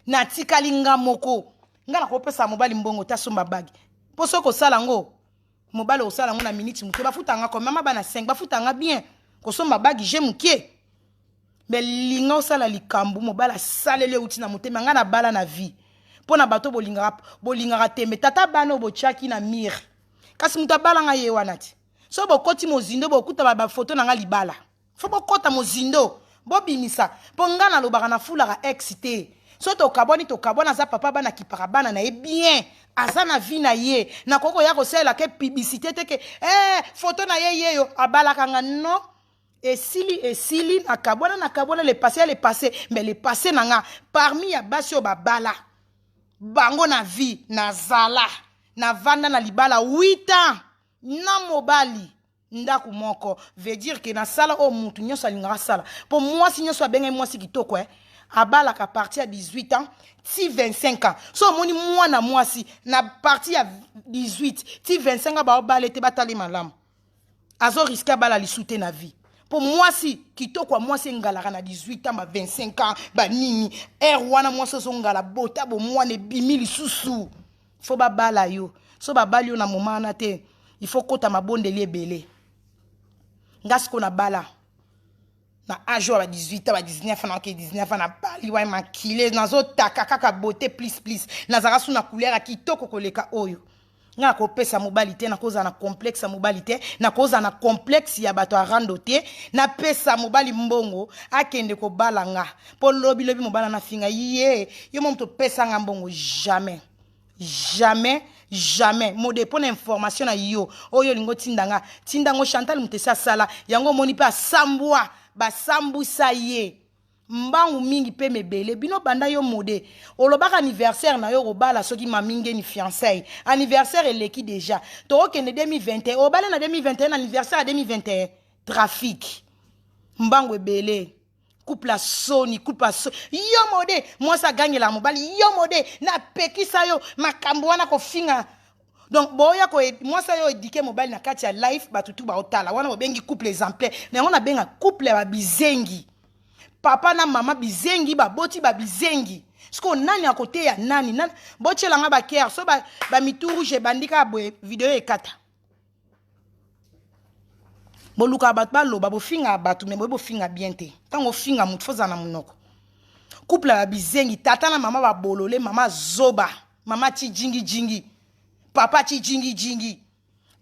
na tikali nga moko nga na ko pesa mobali mbongo ta somba bagi po soko sala ngo mobali o sala ngo na minute muke bafuta nga ko mama bana 5 bafuta nga bien ko somba bagi je muke mais linga o sala likambu mobali salele uti na motema nga na bala na vie pona bato bolinga tembe tata bana obochaki na mir kasi muta bala nga ye wanati so bokoti mozindo bokuta ba photo na nga libala fo bokota mozindo bobimisa po nga na lobaka na fulaka excité so to kabona za papa bana kipaka bana na ye bien aza na vie na ye na koko ya kosela ke publicité te ke photo na ye yo abalaka nga no Et sili, nakabwana, le passé, mais le passé nanga, parmi ya basio babala, bango na vie, na zala, na vanda na libala, 8 ans, na mobali, ndaku moko, veut dire que na sala o mutu, nyo sa lingara sala. Pour moi, si nyo sa benga moi si kitoko, abala ka partir à 18 ans, ti 25 ans. So moni moi na moi si, na parti à 18, ti 25 ans, ba obale te batali malam. Azo risque bala li soute na vie. Pour moi si kitoko moi si ngala na 18 ans ba 25 ans ba nini wana moi so ngala bota bo moi ne bimili susu. Faut ba bala yo. So ba bala yo na moment na te. Il faut kota mabonde li ebele. Ngasko na bala. Na ajo ba 18 ans ba 19 ans na 19 ans na bali wa makile na zo taka kaka beauté plus. Na zara su na couleur kitoko koleka oyo. Nga ko pesa mobilité na koza na complexe mobilité na koza na complexe ya bato a randote na pesa mobali mbongo akende ko balanga po lobi mobala na finga ye yo mom to pesa nga mbongo jamais mo dépôt information na yo oyo lingo tindango Chantal mutesa sala yango moni pa sambwa ba sambusa ye mbangu mingi pe mebele bino banda yo mode olobaka anniversaire na yo robala soki maminge ni fiançailles anniversaire eleki déjà to okende 2021 obala na 2021 anniversaire à 2021 trafic mbangu ebele couple soni yo mode moi ça gagne la mobali yo mode na pekisa yo makambo wana ko finga. Donc boya ko moi ça yo éduquer mobile na kati ya life batutu ba otala wana bobengi couple exemplaire na ngona benga couple ba bizengi. Papa na mama bizengi ba boti ba bizengi. Sko nani à côté ya nani boti langa ba kier so ba mituru je bandika boye video ekata. Boluka bat ba loba bo finga batu me bo finga bien te. Tango finga mutu foza na munoko. Couple ba bizengi tata na mama ba bolole mama zoba mama ti jingi papa ti jingi.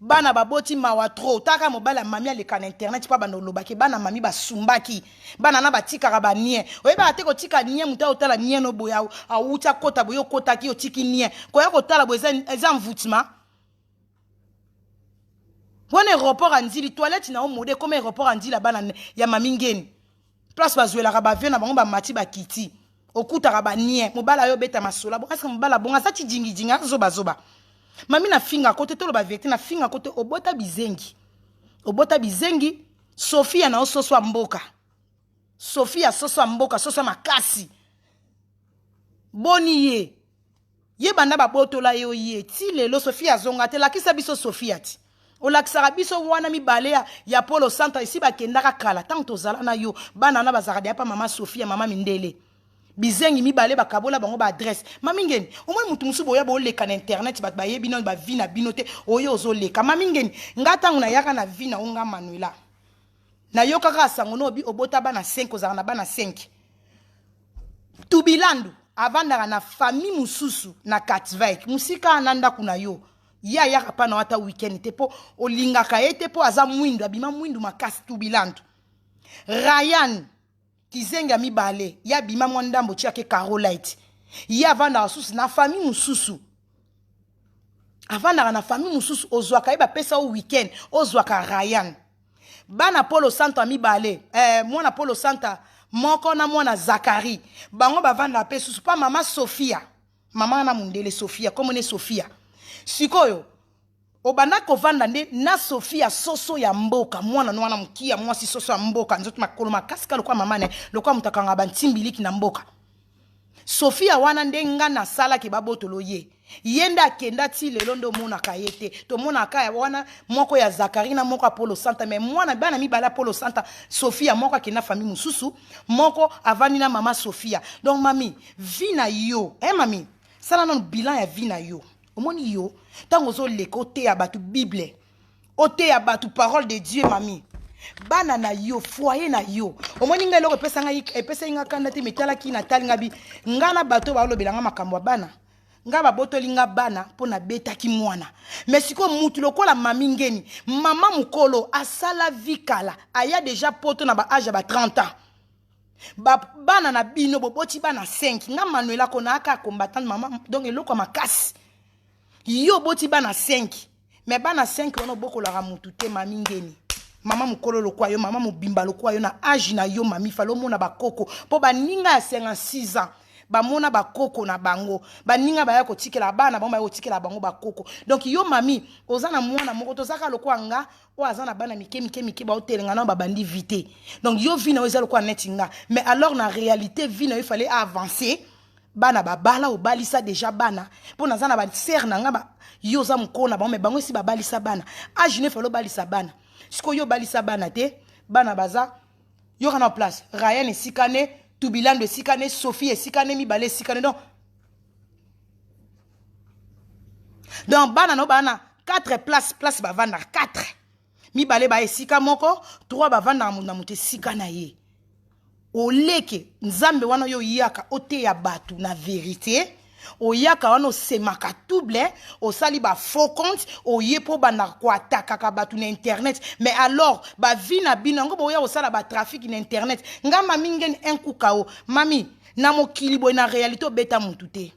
Bana baboti mawa tro taka mobala mami aleka na internet pa bana lobaki bana mami basumbaki bana na batika ba nie oyeba ate ko tika nie muta otala nie no boya awuta kota boyo kota ki otiki nie ko ya kotala bo eza mvutima wone aéroport andili toilette na omode comme aéroport andila bana ya mami ngeni place bazuela ka ba vie na bango ba mati ba kiti okuta ba nie mobala yo beta masola bo asa mobala bonga sa ti jingi zoba mami na finga kote tolo ba vérité na finga kote obota bizengi Sophia na ososwa mboka Sophia soswa mboka soswa makasi boni ye banda ba botola yo ye ti lelo Sophia zonga te lakisa biso Sophia ti olakisaka biso wana mibale ya Polo Centre isi bakendaka kala tant tozala na yo bana na bazaka ya pa mama Sophia mama Mindele bizengi mibale bakabola bango ba adresse mami ngeni omoi mutu musu boya bo leka na internet bat baye bino ba vie na binote oyo ozoleka mami ngeni ngatangu na yaka na vie na onga Manuela na yo kaka sango no bi obota bana 5 ozaka na bana 5 tubilandu avandaka na famille mususu na Katwijk musika ananda kuna yo ya yaka pa na wata weekend te po olingaka ete po aza mwindu abima mwindu makasi tubilandu Ryan kizenga mibale ya bima mwandambo chiake Carolite ya vanda asusu na famille mususu avanda na famille mususu ozwaka eba pesa o weekend ozwaka Ryan bana Polo Centre mibale mwana Polo Centre moko na mwana Zakari bango bavanda pe susu pa mama Sophia mama na mundele Sophia comme ne Sophia sikoyo obanda kovanda nde na Sophia soso ya mboka mwana nwana mkia mwasi soso ya mboka nzoto makolo makasika lokwa mama ne lokwa mutakanga bantimbiliki na mboka Sophia wana nde nga na sala ke babotolo ye yenda kenda ti lelo ndo mona kayete to mona kaya wana moko ya Zakari na moko Polo Centre mais mwana bana mibala Polo Centre Sophia moko kena famille mususu moko avani na mama Sophia donc mami vina yo mami sala non bilan ya vina yo omoni yo tango zo leko te ya batu Bible ote ya batu parole de Dieu mami bana na yo foyer na yo omoni ngai loko epesa nga kanda te metala ki na talinga bi ngana bato ba lobelanga makambo bana nga ba botolinga bana pona beta ki mwana mais siko mutu lokola mami ngeni mama mukolo asala vikala aya déjà poto na ba âge ba 30 ans bana na bino boboti bana 5 nga Manuela kona aka combattant mama donc eloko makasi yo boti bana 5 mais bana 5 ono boko la mutu te mami ngeni Mama mukolo lokwa yo, mama mubimba lokwa yo na âge na yo mami falo mona bakoko po baninga ya 56 ans. Bamona bakoko na bango. Baninga baya kotikela bana bango baya kotikela bango bakoko. Donc yo mami, ozana mwana moko tozaka lokwa nga, o azana bana mike ba otelenga na babandi vite. Donc yo vina eza lokwa netinga. Mais alors na réalité vina il fallait avancer. Bana babala obalisa déjà bana. Po nazana ba ser na nga ba yo za mukona bango mais bango si babalisa bana. Âge ne falo balisa bana. Siko yo balisa bana te, bana baza yo kana place. Ryan et Sikane, Toubilan de Sikane, Sophie et Sikane mi balé Sikane donc bana no bana 4 place ba vanda 4. Mi balé ba Sika moko, 3 ba vanda na muté Sikana ye. Oleke nzambe wana yo yaka ote ya batu na vérité. Oyaka wano semaka double o sali ba faux compte o yepo bana kwa attaque batu na internet mais alors ba vi na bino ngo boya o sala ba trafic na internet nga mami ngeni enkukao mami na mokili boy na réalité obeta mutu te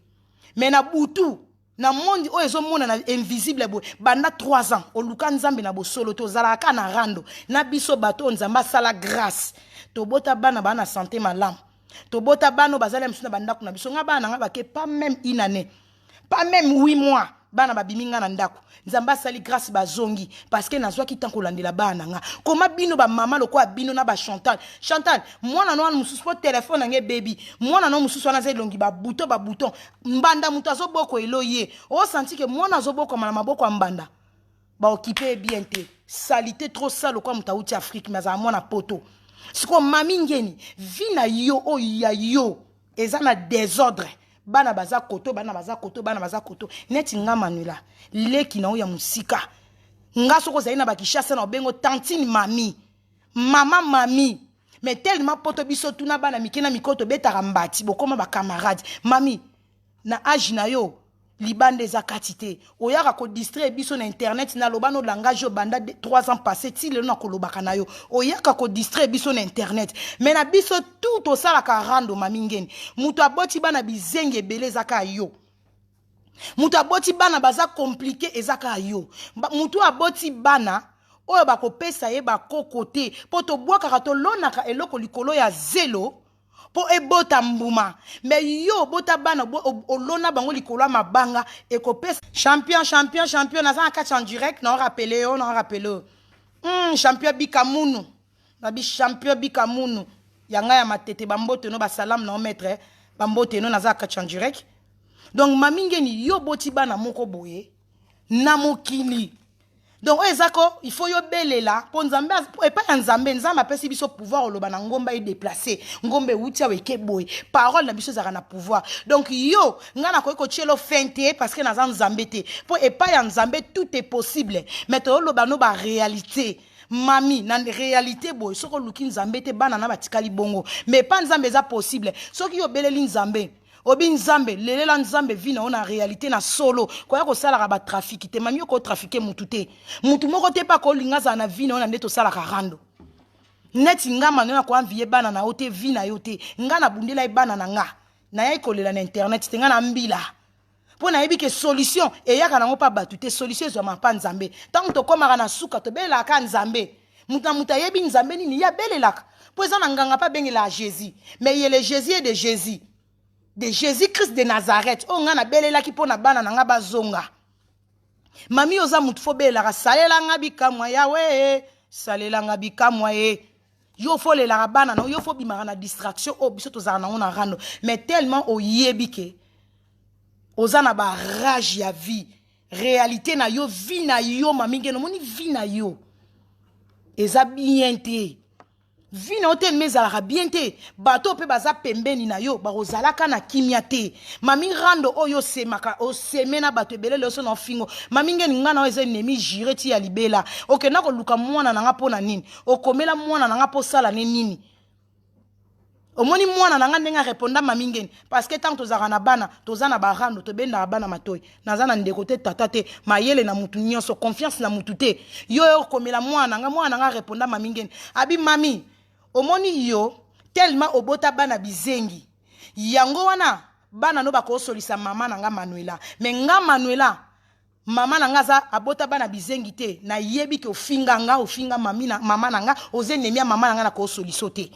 mais na butu na monde o ezo mona na invisible boy banda 3 ans o luka nzambe na bo solo to zala ka na rando na biso bato nzamba sala grâce to bota bana santé malamu. Tobota bano bazala msuna bandako na biso nga bana nga bake pas même une année pas même 8 mois bana babiminga na ndako nzamba sali grâce bazongi parce que nazwa ki tanko landela bana nga koma bino ba mama lokwa bino na ba Chantal mwana no mususu po téléphone nge baby mwana no mususu na zelongi ba bouton mbanda mutu azoboko eloye o senti que mwana azoboko na maboko mbanda ba occuper bien te salité trop sale kwa mutauti Afrique mais za mwana poto. Siko mami ngeni vina yo o ya yo ezana désordre bana baza koto neti nga Manuela leki na o ya musika nga soko zaina bakishasa na bengo tantine mami mais tellement poto biso tuna bana mikena mikoto betaka mbati bokoma ba camarade mami na âge na yo libande za katite oyaka ko distraire biso na internet na lobano langage banda 3 ans passé ti le na ko lobaka na yo oyaka ko distraire biso na internet mais na biso tout au sala ka rando mamingeni mutu aboti bana bizenge belé zaka yo mutu aboti bana baza compliqué ezaka yo mutu aboti bana oyo bakopesa ye bakokote po to bwaka to lonaka eloko likolo ya zelo po ebota mbuma mais yo bota bana olona bango likolo mabanga ekopesa champion naza kati en direct na rappeler champion bikamunu na bi champion bikamunu yanga ya matete bambote no ba salam na maître bambote no naza kati en direct donc mamingeni yo boti bana moko boye na mokili. Donc il faut yo belela pour nzambe et pas nzambe apesi biso pouvoir oloba na ngomba e déplacer ngombe wutia weke boy parole na biso zaka na pouvoir donc yo ngana ko chelo fente parce que na nzambe te pour et pas ya nzambe tout est possible mais to oloba no ba réalité mami na réalité boy soko luki nzambe te bana na batikali bongo mais pas nzambe za possible soki yo beleli nzambe obi nzambe lelela nzambe vina ona réalité na solo koya ko sala ba trafic te mami ko trafiquer mutu te mutu moko te pa ko linga za na vina ona ndeto sala ka rando net ngama na ko envier bana na ote vina yote ngana bundela bana na nga na ya ikolela na internet te ngana mbila pona yebi ke solution e yaka na ngopa batu te solution zo ma pa nzambe tant to komaka na suka to bela ka nzambe muta yebi nzambe nini ya belelaka po eza na nganga pa bengela Jésus mais il est le Jésus de Jésus de Jésus-Christ de Nazareth o nga na belela ki pona bana nga bazonga mami oza mutu fo belela salela nga bikamwa yawe salela nga bikamwa ye yo fo lela bana no yo fo bimaka na distraction o biso tozala na ona rando mais tellement o yebike oza na ba rage ya vie réalité na yo vie na yo mami ngeno moni vie na yo eza bien te vie na hotel mezala bien te bato pe baza pembeni na yo barozalaka na kimia te mami rando oyo semaka o semena bato ebelele oso na fingo mami ngeni ngana o eza nemi jire ti ya libela okenda ko luka mwana na nga pona nini okomela mwana na nga po sala ne nini omoni mwana na nga ndenga reponda mami ngeni parce que tant tozaka na bana tozana ba rando to benda bana matoyi nazana ndeko te tata te mayele na mutu nyonso confiance na mutu te yo okomela mwana nga reponda mami ngeni abi mami omoni yo tellement obota bana bizengi yango wana bana no bako solisa mama na nga Manuela mais nga Manuela Mama nanga za abota bana bizengi te na yebi ke ofinga mama nanga oze nemia mama nanga na ko solisote.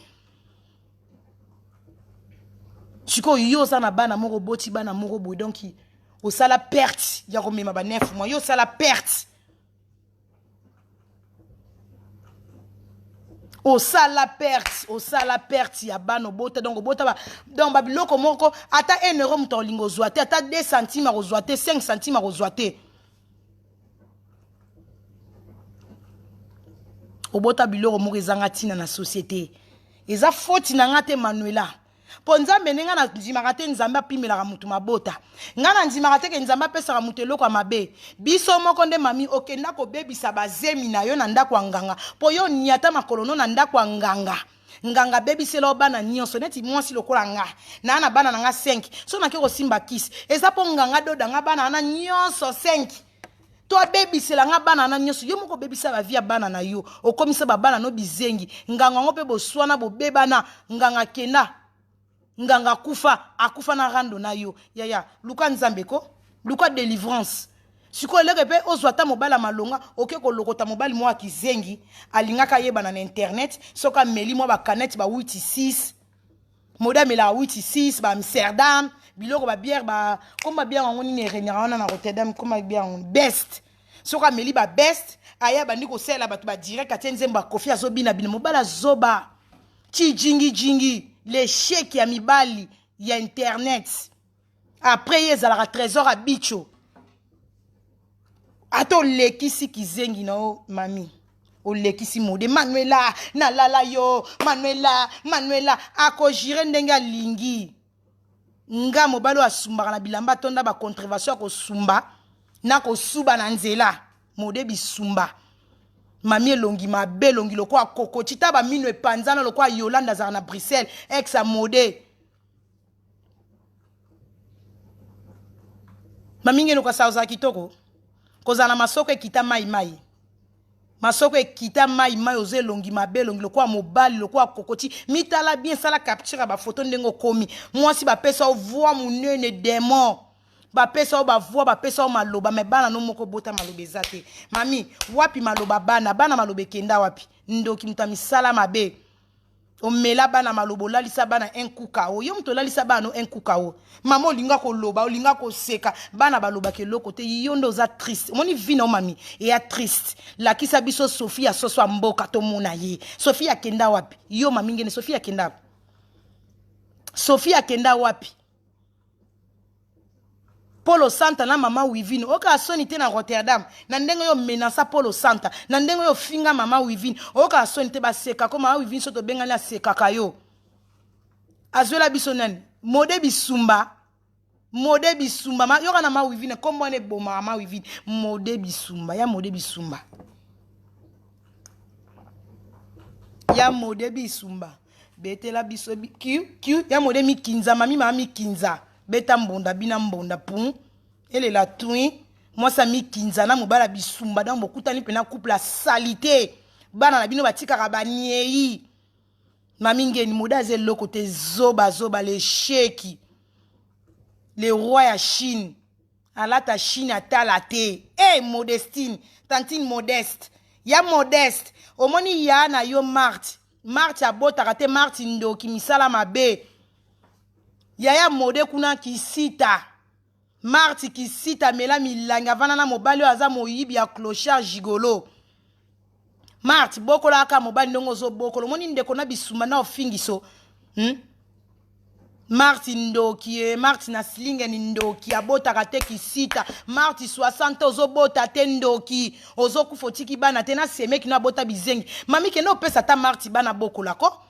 Chiko yo za na bana moko boti bana moko boy donc au sala perte ya ko mema ba 9 mois yo sala perte. Au sala perte ya bana bota donc bota ba donc ba biloko moko ata 1 euro mto lingo zoate ata 2 centimes ko zoate 5 centimes ko zoate. Obota biloko moko ezanga tina na société. Eza faute na ngate Manuela. Po nzambe nenga na ndimaka te nzambe apimelaka mutu mabota. Nga na ndimaka te ke nzambe apesaka mutu eloko ya mabe. Biso moko nde mami okenda kobebisa bazemi na yo na ndako ya nganga. Po yo niata makolono na ndako ya nganga. Nganga bebisela bana nyonso neti mwasi lokola nga. Na bana na nga 5. So na ke kosimba kisi. Eza po nganga doda nga bana na nyonso 5. Toi baby c'est la nga bana na nyoso yo moko baby sa ba via bana na yo okomisa ba bana no bizengi nganga ngo pe bo swana bo bebana nganga kena nganga akufa na rando na yo ya luka nzambeko luka délivrance siko leke pe ozwata mobala malonga oke ko lokota mobali mo akizengi alingaka yebana na internet soka meli mo ba canette ba 86 modame la 86 ba Amsterdam biloko ba bière ba comme ba bière ngoni ne renira na Rotterdam comme ba bière best soka meli ba best aya bandi ko sela batu ba direct atenze mba kofi azobina bina mobala zoba chi jingi les chèques ya mibali ya internet après yezala trésor à bicho ato lekisi kizengi no mami o lekisi mode Manuela na lala yo Manuela ako jire ndenga lingi nga mobalo asumbaka na bilamba tonda ba contravention ko sumba na ko suba na nzela mode bisumba mami elongi mabe longi lokwa koko chita ba mino epanzana lokwa Yolanda za na Bruxelles ex a mode mami ngeno kwa sauza kitoko kozana masoko ekita mai masoko ekita mai oze longi mabe longi lokwa mobali lokwa kokoti mitala bien sala capture ba photo ndengo komi mwasi ba pesa o voix munene démon ba pesa o ba voix ba pesa o maloba me bana no moko bota malobe zate mami wapi maloba bana malobe kenda wapi ndoki mutami sala mabe o mela bana malobo lalisa bana un kukao yo mto lalisa bana un kukao mama olinga ko loba olinga ko seka bana baloba ke loko te yondo za triste moni vino mami e ya triste la kisa biso Sophia soso mboka to mona ye Sophia kenda wapi yo mami ngene Sophia kenda wapi Polo Santa na mama Wivine oka soni te na Rotterdam na ndengo yo menasa Polo Santa na ndengo yo finga mama Wivine oka soni te ba seka ko mama Wivine soto benga la seka kayo azwela biso nani mode bisumba yoka na mama Wivine kombo ne boma mama Wivine mode bisumba ya mode bisumba betela biso kiu ya mode mikinza mama mikinza beta mbonda bina mbonda pun ele la twin moi ça mi kinzana mobala bisumba dans beaucoup tani pena couple la salité bana na bino batika kabaniei mami ngeni modaze le côté zoba les sheki les rois ya Chine alata Chine atalate Modestine tantine modeste ya modeste omoni ya na yo Marthe abota kate Marthe ndo kimisala mabe yaya mode kuna kisita Marthe kisita mela milanga vana na mobali aza moyibi ya clochard gigolo Marthe bokola aka mobali ndongo zo bokolo moni ndeko na bisuma na ofingiso Marthe ndoki Marthe na slinge ni ndoki abota kate kisita Marthe 60 ozo bota te ndoki ozo kufotiki bana te na semeki na bota bizengi mami ke no pesa ta Marthe bana bokola ko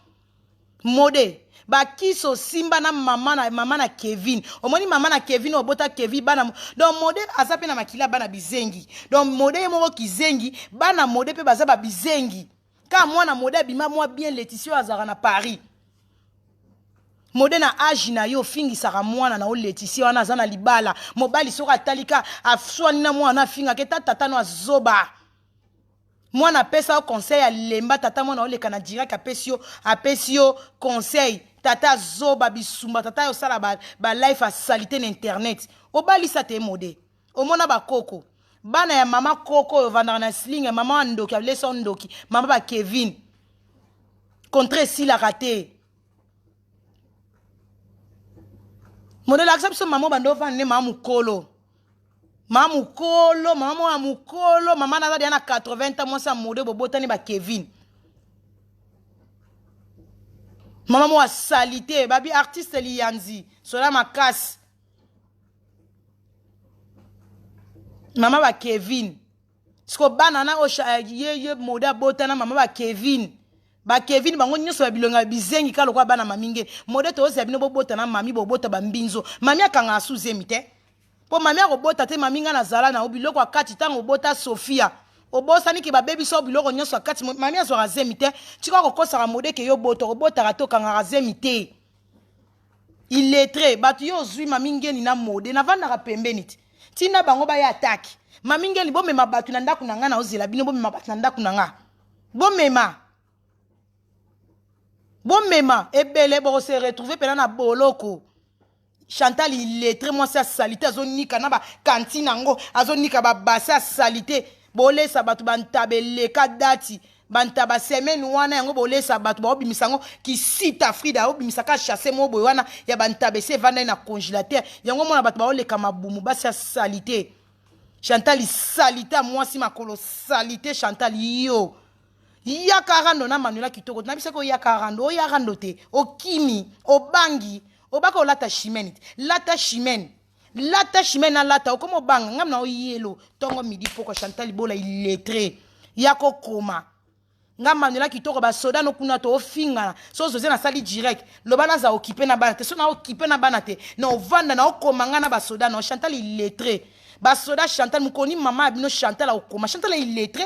mode ba kiso simba na mama na Kevin omoni mama na Kevin obota Kevin bana donc mode azape na makila bana bizengi donc mode moko kizengi bana mode pe baza ba bizengi ka mwana mode bima moi bien Laetitia azara na Paris mode na age na yo fingi saka mwana na o Laetitia wana azana libala mobali soka talika afswani na mwana finga ke tata no azoba mwana pesa o conseil ya lemba tata mwana ole kana direct apesio conseil tata zoba bisumba tata yo sala ba life a salité na internet obali sa te mode omona ba koko bana ya mama Koko yo vandana na sling mama Ndoki ablesa Ndoki mama ba Kevin contre si la raté modèle accepte maman bando vande mama mukolo mama mukolo mama na dia na 80 ans moi ça modèle bobotani ba Kevin mama mo salité babi artiste lianzi sola makasi mama ba Kevin siko banana o ye moda botana mama ba Kevin bango nyoso ba bilonga bizengi kalo kwa bana maminge moda to osa bino botana mami bobota ba mbinzo mami akanga asuzemi te po mami akobota te maminga na zala na obiloko akati tango bota Sofia obosani ke ba baby so biloko nyoso akati mami azo razemi te tika kokosa ka mode ke yo boto obota ka to kanga razemi te il est très batu yo zui maminge ni na mode na vanda ka pembeni tina bango ba ya attaque maminge li bomema batu na ndaku na nga na ozela bino bomema batu na ndaku na nga bomema ebele bo se retrouver pena na boloko Chantal il est très moi ça salité azonika na ba cantine ngo azonika ba basa salité bolesa batu bantabele ka dati bantaba semaine wana yango bolesa batu ba obimisango ki sita Frida obimisaka chasser mo boy wana ya bantabe se vanda na congélateur yango mona batu ba oleka mabumu basa salité Chantal salita moi si makolo salité Chantal yo ya karando na Manuela kitoko na bisako ya karando o ya rando te o kimi o bangi o bako lata chimene na lata o komo banga ngam na o yelo tongo midi poko Chantal bola illettré ya ko koma ngam Manuela kitoko ba soda no kuna to ofinga so zoze na sali direct lo bana za occupé na bana te so na occupé na bana te na ovanda na okoma nga na ba soda no Chantal illettré ba soda Chantal mukoni mama abino Chantal okoma Chantal illettré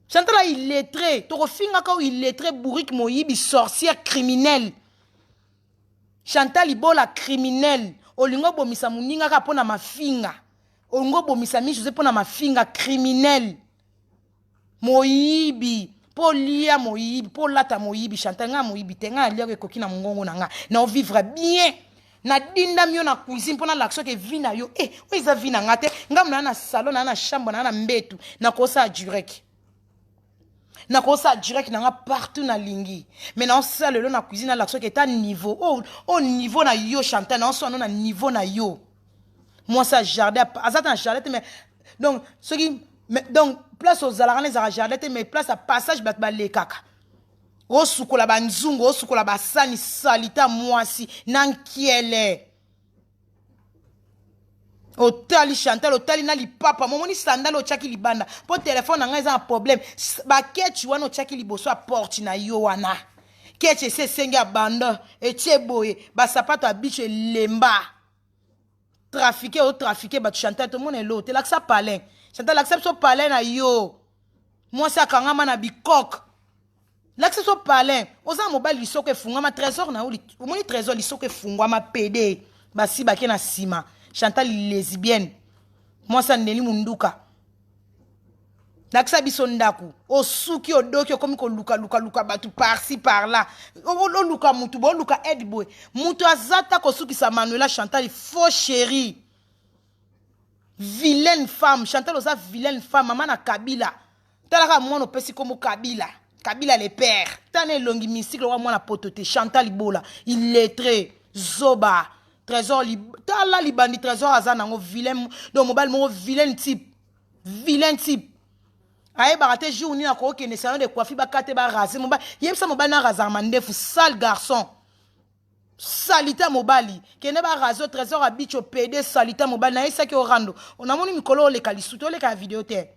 Chantal illettré to ofinga ka illettré bourrique moyibi sorcière criminelle Chantal ibola criminel olingo bomisa muninga ka pona mafinga olingo bomisa mi José pona mafinga criminel moyibi po lia moyibi po lata moyibi Chantal nga moyibi tenga lia ko kokina mongongo na nga na vivre bien na dinda mio na cuisine pona l'action ke vina yo o iza vina ngate ngam na salon na chambre na mbetu na kosa durek na kosa direct na nga partout na lingi mais na ça le na cuisine l'action que est à niveau au niveau na yo Chantal na so na niveau na yo moi ça jardin azata jardin mais donc ce qui donc place aux alarmes za jardin mais place à passage ba le kaka o sukola ba nzungu o sukola ba sani salita moi si nankiele Otali Chantal, otali na li papa, momoni sandal o chaki li banda. Po téléphone nga eza un problème. Ba ketch wana o chaki li boso a porte na yo wana. Ketch se senga banda et boye ba sapato a biche lemba. Trafiquer ba Chantal tout monde est l'autre. La ça palin. Chantal accepte so palin na yo. Moi ça kanga mana bikok. L'accepte so palin. Oza mobile li soke funga ma trésor na oli. Omoni trésor li soke fungwa ma PD. Ba si ba na sima. Chantal lesbienne moi ça neli munduka naksa bisondaku o suki o doki comme ko luka batu par-ci par-là o luka mutu bo luka edboy mutu azata ko suki sa Manuela Chantal faux chérie vilaine femme Chantal osa vilaine femme maman na Kabila talaka mwana pesi comme Kabila le père tane longi mystique wa mwana potote Chantal bola il lettré zoba trésor tala libandi trésor azana ngo vilain donc mobile mo vilain type aye barate jour ni na ko ke ne salon de coiffure ba kate ba raser mobile yemsa mobile na raser mandefu sale garçon salita mobile ke ne ba raser trésor a bicho PD salita mobile na isa ke orando on a moni mikolo le kalisuto le ka vidéo te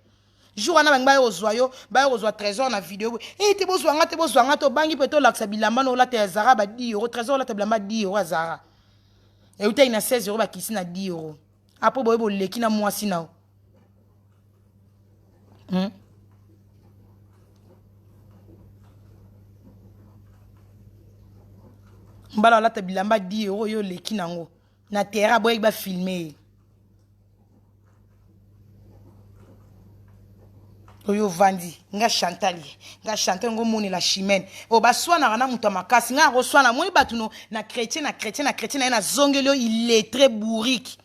jour ana bangba ozwayo ba ozwa trésor na vidéo te bozwanga to bangi peto laksa bilamba no la te zara ba 10 euros trésor la te bilamba 10 euros zara et où t'as 16 euros, qui s'y na 10 euros. Après, bon, le qui na moi si na. Mbala la tabilamba 10 euros yo le qui nango. Na terra boy ba filmer. Oyo vandi nga Chantal ngo moni la chimene o baswana na mutu makasi nga roswana moni batuno na chrétien na zongelo il est très bourrique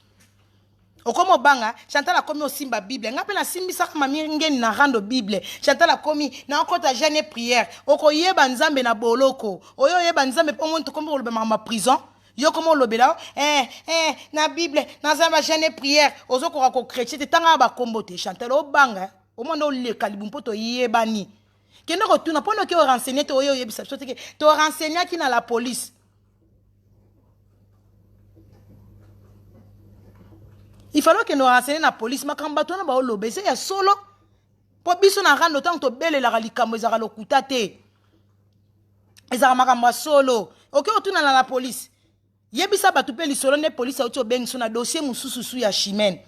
Okomo banga, Chantal a commis aussi ma Bible. Nga pe na simbi sa mami ngeni na rando Bible. Chantal a commis na okota jeune prière. Oko yeba nzambe na boloko. Oyo yeba nzambe po monto kombo lobe ma prison. Yo komo lobe la na Bible na nzambe jeune prière. Ozo ko ko chrétien tanga ba kombo te Chantal o banga. O mondo le kalibu poto yeba ni. Kendo ko tuna pono ke o renseigner to oyo yebisa. So te to renseigner ki na la police. Il fallait que nous renseignions la police. Ma kambatona ba olobe c'est ya solo. Po biso na rando tant to bele la likambo ezara lokuta te. Ezara makamba solo. OK otuna na la police. Yebisa batu pe li solo ne police auto beng so na dossier mususu ya Chimène.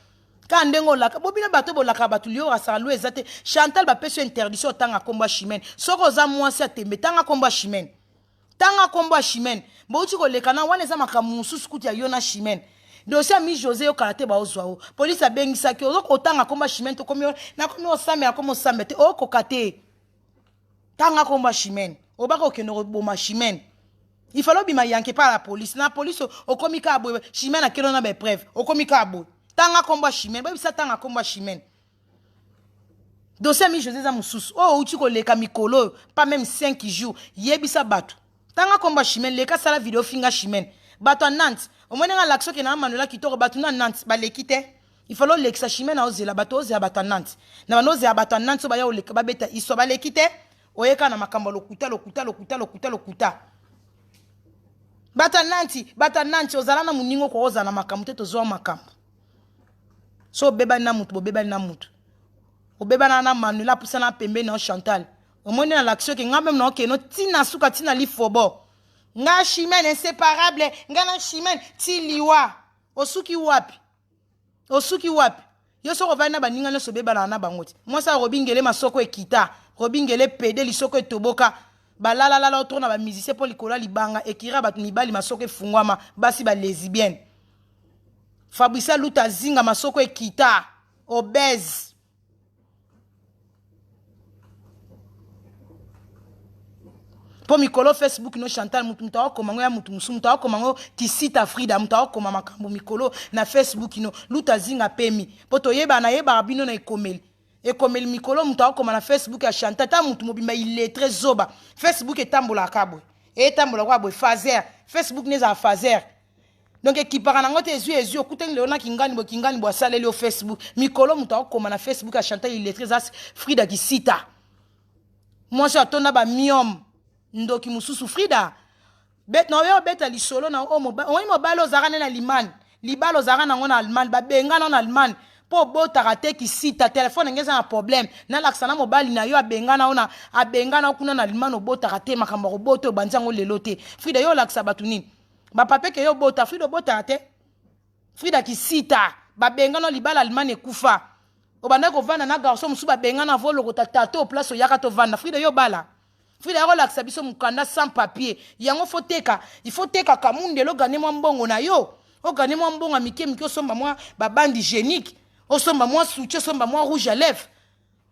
Ka ndengo la bobina bato bolaka batu lio rasalo ezate Chantal ba peso interdiction tanga komba Chimène. Soko za mwasi atembe tanga komba Chimène. Tanga komba Chimène. Bo uti ko lekana wana za makamu mususu kuti ya yona Chimène. Dossier mi José o karate ba ozwa police a bengisa ki ozo kotanga komba Chimène to komi na komi osambe na komi osambe te o kokate tanga komba Chimène o baka okeno boma Chimène il fallait bima yanke par la police na police o komi ka abo Chimène a kelo na be preuve o komi ka abo tanga komba Chimène ba bisa tanga komba Chimène dossier mi José za mususu o uti ko leka mikolo pas même 5 jours yebisa batu tanga komba Chimène leka sala vidéo finga Chimène bato à Nantes au moins dans l'action qui n'a manuela qui toro bato na Nantes ba lekite il faut l'exa Chimène na ozela bato ozela bato à Nantes na bano ozela bato à Nantes ba ya oleka ba beta iso ba lekite oyeka na makambo lokuta bato à Nantes ozala na muningo ko ozala na makambo te tozo makambo so beba na mutu bo beba na mutu o beba na manuela pusa na pembe na Chantal au moins dans l'action qui nga même na okeno tina suka tina li fobo nga Chimène inséparable nga na Chimène ti liwa osuki wapi yo so rovana baninga leso beba na bangoti moi ça robingele masoko ekita robingele pede lisoko etoboka balala la tourna ba musicien pour likola libanga ekira bat mibali masoko efungwama basi ba lesbienne Fabrice Luta zinga masoko ekita obèse po mikolo Facebook no Chantal mutu mutawa komango ya mutu musu mutawa komango tisita Frida mutawa koma makambo mikolo na Facebook no Luta zinga pemi po to yeba na yeba bino na ekomeli mikolo mutawa koma na Facebook ya Chantal ta mutu mobimba illettré zoba Facebook etambola kabwe etambola kwa bwe fazer Facebook neza fazer donc ekipaka nango te ezu okuteng leona kingani bo saleli au Facebook mikolo mutawa koma na Facebook ya Chantal illettré za Frida kisita moi je atona ba miom ndoki mususu Frida bet no yo beta li solo na o mobalo zarane na liman libalo zarana ngona alman ba benga na alman po bota rate ki sita téléphone ngeza na problème na laksana mobali na yo abenga na kuna na liman o bota rate makambo boto banzango lelote Frida yo laksa batuni ba pape ke yo bota Frida bota rate Frida ki sita ba benga na libala alman ekufa obanda ko vana na garçon musu ba benga na volo ko tata to place yaka to vana Frida yo bala Frida yo laksa biso mukanda sans papier yango foteka il faut teka kamunde lo gane mwa mbongo na yo o gane mwa mbongo mike osomba mwa ba bandi hygiénique osomba mwa soutien osomba mwa rouge à lèvres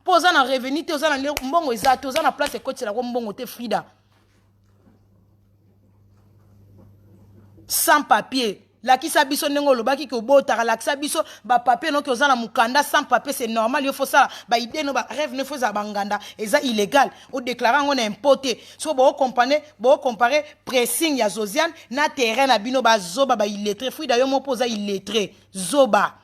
poza na revenu te oza na mbongo ezate oza na place ekotela ko mbongo te Frida sans papier lakisa biso ndenge olobaki ke obotaka lakisa biso ba papier no ke oza na mukanda sans papier c'est normal yo faut ça ba idée no ba rêve ne faut za banganda eza illégal o déclarer ngo na importé so bo comparer pressing ya Josiane na terrain na bino ba zoba ba illettré Frida yo mo poza illettré zoba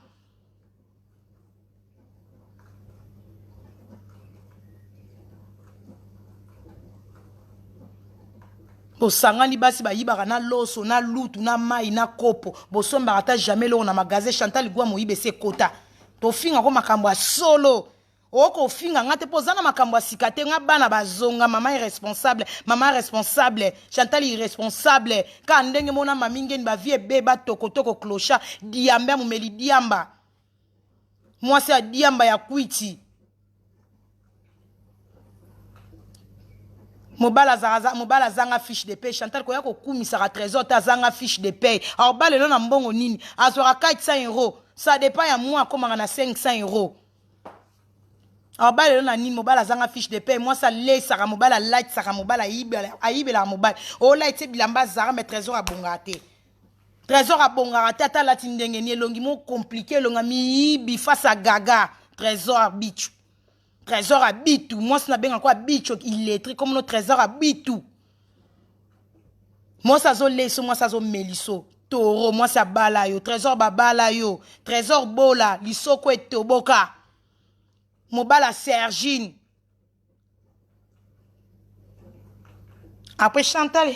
Sangani basi ba yibaka na loso na lutu na mai na kopo bosomba ata jamais lo na magasin Chantal gwa moyibe se kota to finga ko makambo ya solo oko finga ngate pozana makambo ya sikate nga bana bazonga mama irresponsable Chantal irresponsable ka ndenge mona maminge ni ba vie beba tokotoko clocha diamba mumeli diamba moi c'est diamba ya kwiti Mobala zanga fiche de paie Chantal koya ko kumisaka trésor ta zanga fiche de paie alors bale no na mbongo nini azora 400 €, ça dépend ya moi comme na 500 €. alors bale no na nini mobala zanga fiche de paie moi ça laisse saka mobala light saka mobala aibela mobile o light bilamba zara mais trésor abongate Trésor a bongara tata la tindenge ni elongi mo compliqué longa mi face à gaga. Trésor a bitu. Trésor a bitu. Moi ça n'a bien quoi bitu illettré comme notre trésor a bitu. Moi ça zo leso moi ça zo meliso. Toro moi ça bala yo. Trésor ba bala yo. Trésor bola lisoko et toboka. Mobala Sergine. Après Chantal,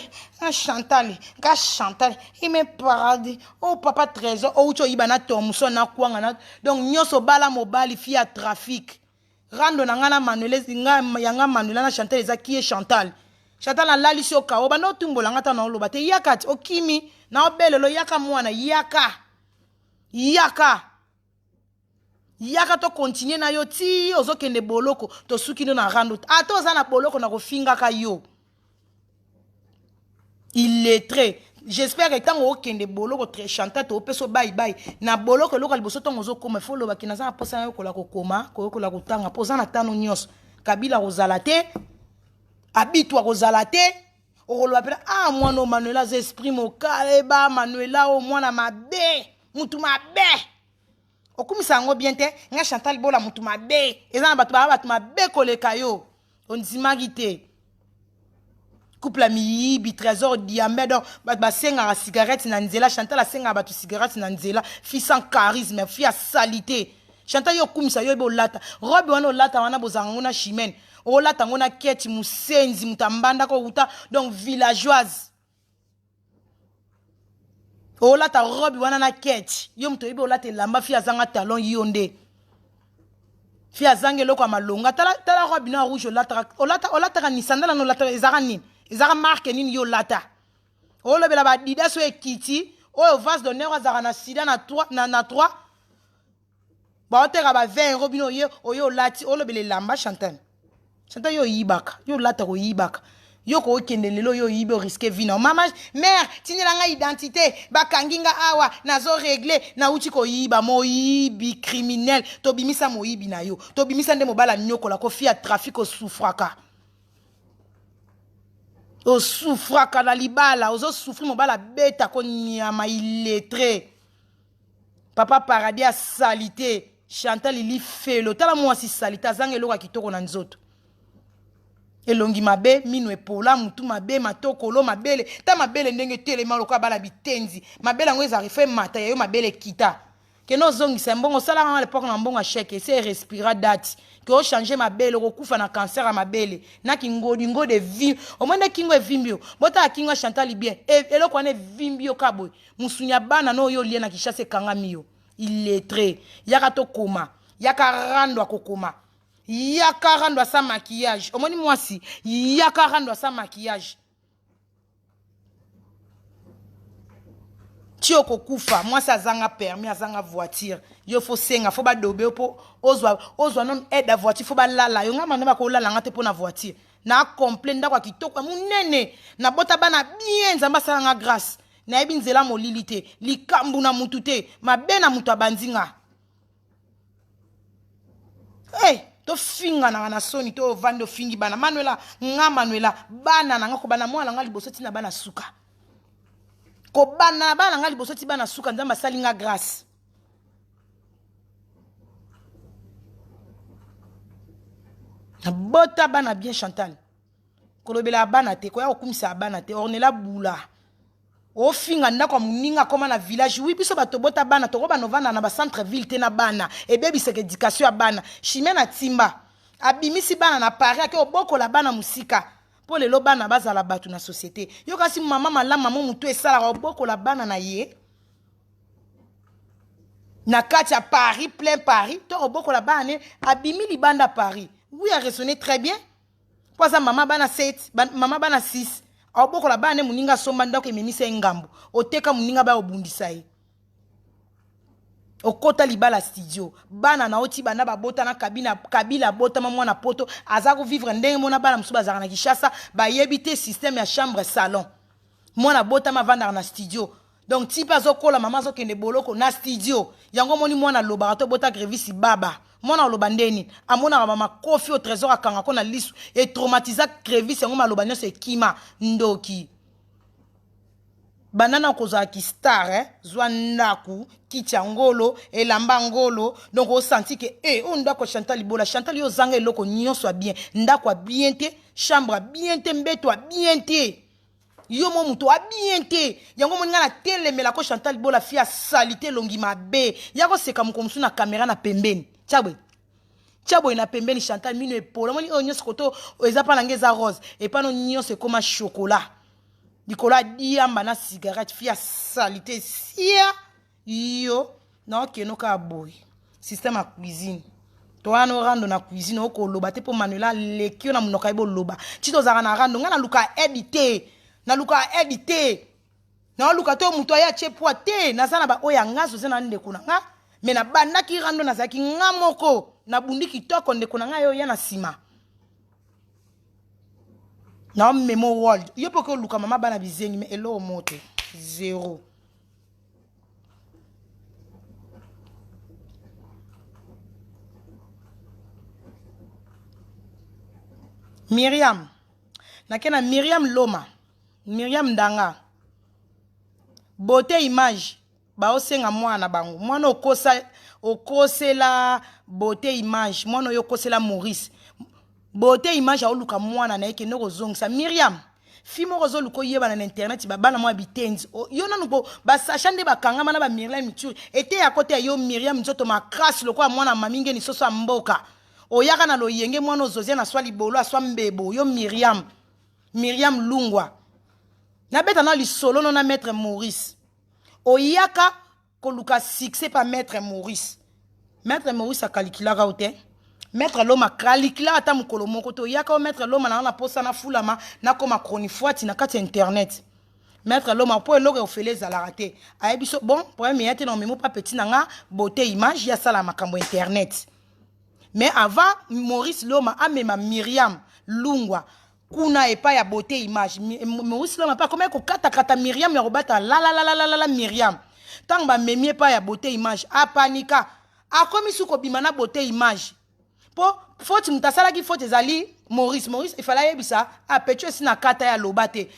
il me parade. Oh papa trésor, oh tu ibana Thomson na kwanga donc nyoso bala mobile fi à trafic. Rando na ngana Manuela yanga Manuela na Chantal eza qui est Chantal. Chantal na lali soka o bana tumbola ngata na oloba te yakati okimi na obelelo yaka mwana yaka. Yaka to continuer na yo ti ozokende boloko to suki no na rando. Ato oza na boloko na kofinga ka yo. Il est très. J'espère que tant au kende boloko très Chantal to peso bye bye. Na boloko loka liboso to ngozo koma folo ba kina za posa yo kola kokoma, kola kotanga posa na tano nyos. Kabila rozalate. Habitwa rozalate. Orolo apela ah mwana Manuela zesprit mo kaleba Manuela o mwana mabe. Mutu mabe. Okumisa ngo bien te nga Chantal bola mutu mabe. Eza na batu mabe koleka yo. On dimagite. Couple ami bi trésor diamètre ba senga cigarette na nzela Chantal senga ba tu cigarette na nzela fi sans charisme fi à salité Chantal yo kumisa yo bo lata robe wana lata wana bozanga na chimene o lata ngona keti musenzi mutambanda ko uta donc villageoise o lata robe wana na keti yo mto ibo lata lamba fi azanga talon yonde fi azange loko malonga tala robe na rouge o lata ni sandala no lata ezara nini Izara marque nini yo lata. O le bela ba dida so ekiti. O vase d'honneur azara na sida na 3. Ba otera ba 20 € bino ye o yo lati. O le bele lamba Chantal. Chantal yo yibaka. Yo lata ko yibaka. Yo ko okende lelo yo yibe risque vie non. Mama mère tinela nga identité. Ba kanginga awa nazo régler na uti ko yiba mo yibi criminel. To bimisa mo yibi na yo. To bimisa nde mo bala nyoko la ko fi a trafic o souffraka. O souffra kana libala ozo souffrir mobala beta ko nyama illettré papa paradis a salité Chantal ili felo tala moi si salité azange loka kitoko na nzoto elongi mabe mino epola mutu mabe matokolo mabele ta mabele ndenge telema loka bala bitenzi mabele ngo ezarife mata yo mabele kita que nos zongisa mbongo sala à l'époque na mbongo chèque c'est respirer date que o changer ma belle ko kufa na cancer à ma belle na kingo de vie au moins kingo e vimbio bota kingo Chantal bien et lo kone vimbio kabo musunya bana no yo liena kishase kanga mio il est très yaka to koma yaka rando akokoma yaka rando sa maquillage au moins moi si yaka rando sa maquillage Tio kokufa moi ça zanga permis azanga voiture yo faut senga faut ba dobe po ozwa non aide à voiture faut ba lala yo ngama na ko lala ngate po na voiture na complain ndakwa kitoko munene na bota bana bien nzamba sanga grâce na yebi nzela molilité likambu na mutute mabe na mutu abanzinga to finga na soni to vando fingi bana Manuela bana na ngako bana mwana ngali bosoti na bana suka ko bana ngali bosoti bana suka nzamba salinga grâce na bota bana bien Chantal kolobela bana te ko ya okumisa bana te ornela bula o finga ndako muninga koma na village oui biso bato bota bana to ba novanda na ba centre ville te na bana e bebi seke éducation ya bana chimena timba abimisi bana na Paris ke oboko la bana musika po lelo bana bazala batu na société yo kasi mama malama mo mutu esala oboko la bana na ye na kati ya Paris plein Paris to oboko la bana abimi libanda Paris oui a raisonné très bien kwa za mama bana 7 mama bana 6 oboko la bana muninga somba ndako ememisa engambo oteka muninga ba obundisa ye okota libala studio bana na oti bana babota na kabila bota mama na poto azako vivre ndenge mona bana musuba zaka na Kishasa ba yebite système ya chambre salon mona bota ma vanda na studio donc tipa zokola mama zokende boloko na studio yango moni mona lobarato bota grevisi baba mona loba ndeni amona mama kofi au trésor akanga kona lisu et traumatiser grevisi yango maloba nyonso ekima ndoki banana kozala ki star zwa ndaku kitia ngolo elamba ngolo donc o senti que o ndako Chantal Libola Chantal yo zanga eloko nyonso a bien ndako a bien te chambre a bien te mbeto a bien te yo mo muto a bien te yango mo ngana telemela ko Chantal Libola fia salité longi mabe yako seka mukomsu na caméra na pembeni Tchabo na pembeni Chantal mino epolo moni o nyonso koto eza pa ngeza rose et pas no nyonso koma chocolat Nicolas diamba na cigarette fia salité sia yo na okeno ka boy système à cuisine to ano rando na cuisine oko loba te po Manuela lekio na munoka ibo loba chito zaka na rando ngana luka edité na luka to muto ya chepwa te na sana ba oya ngazo zena nde kuna nga me na banda ki rando na zaki ngamoko na bundi kitoko nde kuna nga yo ya na sima na memo world yo poko luka mama bana bizengi me elo mote zéro Myriam nakena Myriam Loma Myriam Ndanga beauté image ba osenga mwana bango mwana okosela beauté image mwana yokosela Maurice beauté image a oluka mwana na yeke noko zongisa Myriam fimo kozo luko yeba na internet ba bana mwa bitenzi yo nanu ko ba sacha nde bakanga mana ba Myriam Mituri ete ya kote yo Myriam nzoto makasi loko mwana maminge ni soso mboka oyaka na loyenge mwana ozozia na swa libolo aswa mbebo yo Myriam Lungwa na beta na lisolo no na maître Maurice oyaka koluka succès pa maître Maurice a calicula raute maître Loma calicula ata mukolo moko to oyaka o maître Loma na posa na fulama na koma chronifuati na kati internet maître Loma po eloko ofele za raté ayebiso bon problème yate na memo pa petit nanga beauté image ya sala makambo internet mais avant Maurice Loma amema Myriam Lungwa kuna epa ya beauté image Maurice Loma pa comment ko kata Myriam ya robata la Myriam tant ba memi epa ya beauté image apanika akomi suko bimana beauté image po faute mutasala ki faute ezali Maurice il fallait yebisa petue sina kata ya lobate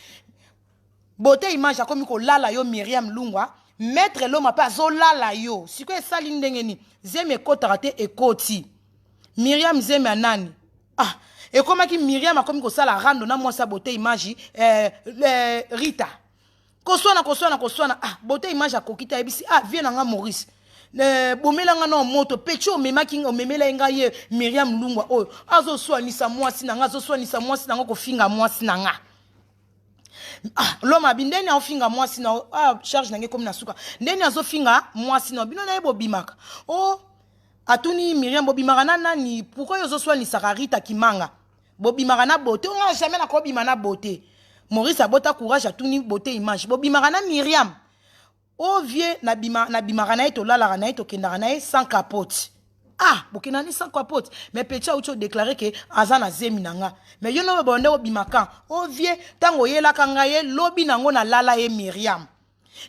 beauté image akomi ko lala yo Myriam Lungwa maître Loma pa zo lala yo siko esali ndengeni zeme kotara te ekoti Myriam zeme anani et comme qui Myriam a comme ça la rando na moi sa beauté image Rita koswana beauté image a kokita ebisi viens nga Maurice bomela nga na moto pecho mema king omemela nga ye Myriam Lungwa azo swanisa mwasi na nga zo swanisa mwasi na nga ko finga mwasi na nga Loma bindeni a finga mwasi na charge na nge comme na suka ndeni azo finga mwasi na bino na yebo bimaka atuni Myriam bobimaka na nani pourquoi yozo swanisa Rita Kimanga bobimaka na beauté on a jamais na ko bimana beauté Maurice abota courage atuni beauté image bobimaka na Myriam vie na bimaka na eto lala na eto kendaka na sans capote bokena ni sans capote mais pecha ucho déclarer que azana zemi nanga mais yo no bonde obimaka vie tango yela kanga ye lobi nango na lala ye Myriam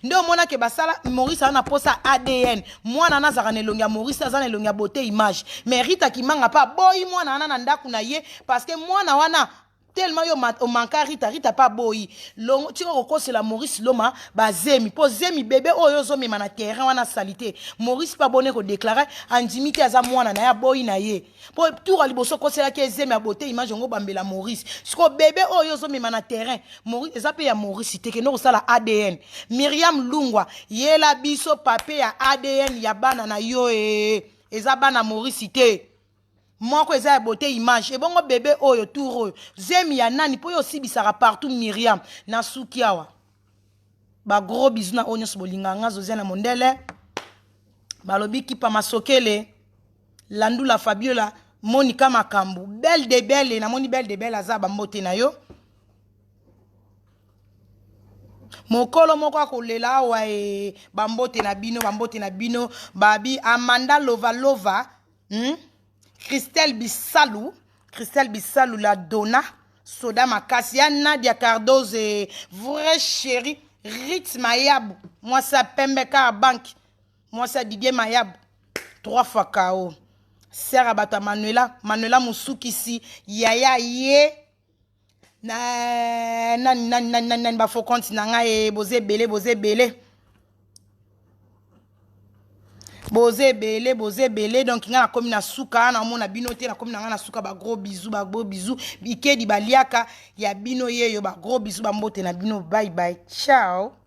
ndo mona ke basala Maurice ana posa ADN mwana nazaka nelongia Maurice azana nelongia beauté image mais Rita Kimanga pa boy mwana ana na ndaku na ye parce que mwana wana tellement yo manka Rita pa boy longo tiko kokosela Maurice Loma bazemi po zemi bébé oyo zo mema na terrain wana salité Maurice pa bonne ko déclarer andimité aza mwana na ya boy na ye po tour liboso kosela ke zemi ya beauté image ngo bambela Maurice siko bébé oyo zo mema na terrain Maurice ezape ya Maurice teke no sala ADN Myriam Lungwa yela biso papier ya ADN ya bana na yo eza bana Maurice te moi ko eza beauté image et bongo bébé oyo tour zemi ya nani po yo sibisaka partout Myriam na sukiawa ba gros bisous na onyos bolinganga Zozana Mondele balobi kipa masokele Landula Fabiola Monica Makambu belle de belle na moni belle de belle azaba mbote na yo mokolo moko akolela wa bambote na bino babi Amanda Lova Christelle Bissalou la Donna Soda Makasia Nadia Cardoze vrai chéri Ritz Mayabou moi ça Pembeka Bank moi ça Didier Mayabou 3 fois KO Serra Bata Manuela Mousoukisi Yaya Ye nani ba faux compte na ngai boze belé donc nga na komi na suka na mona bino te na komi na nga na suka ba gros bisous bikedi baliaka ya bino yeyo ba gros bisous ba mbote na bino bye bye ciao.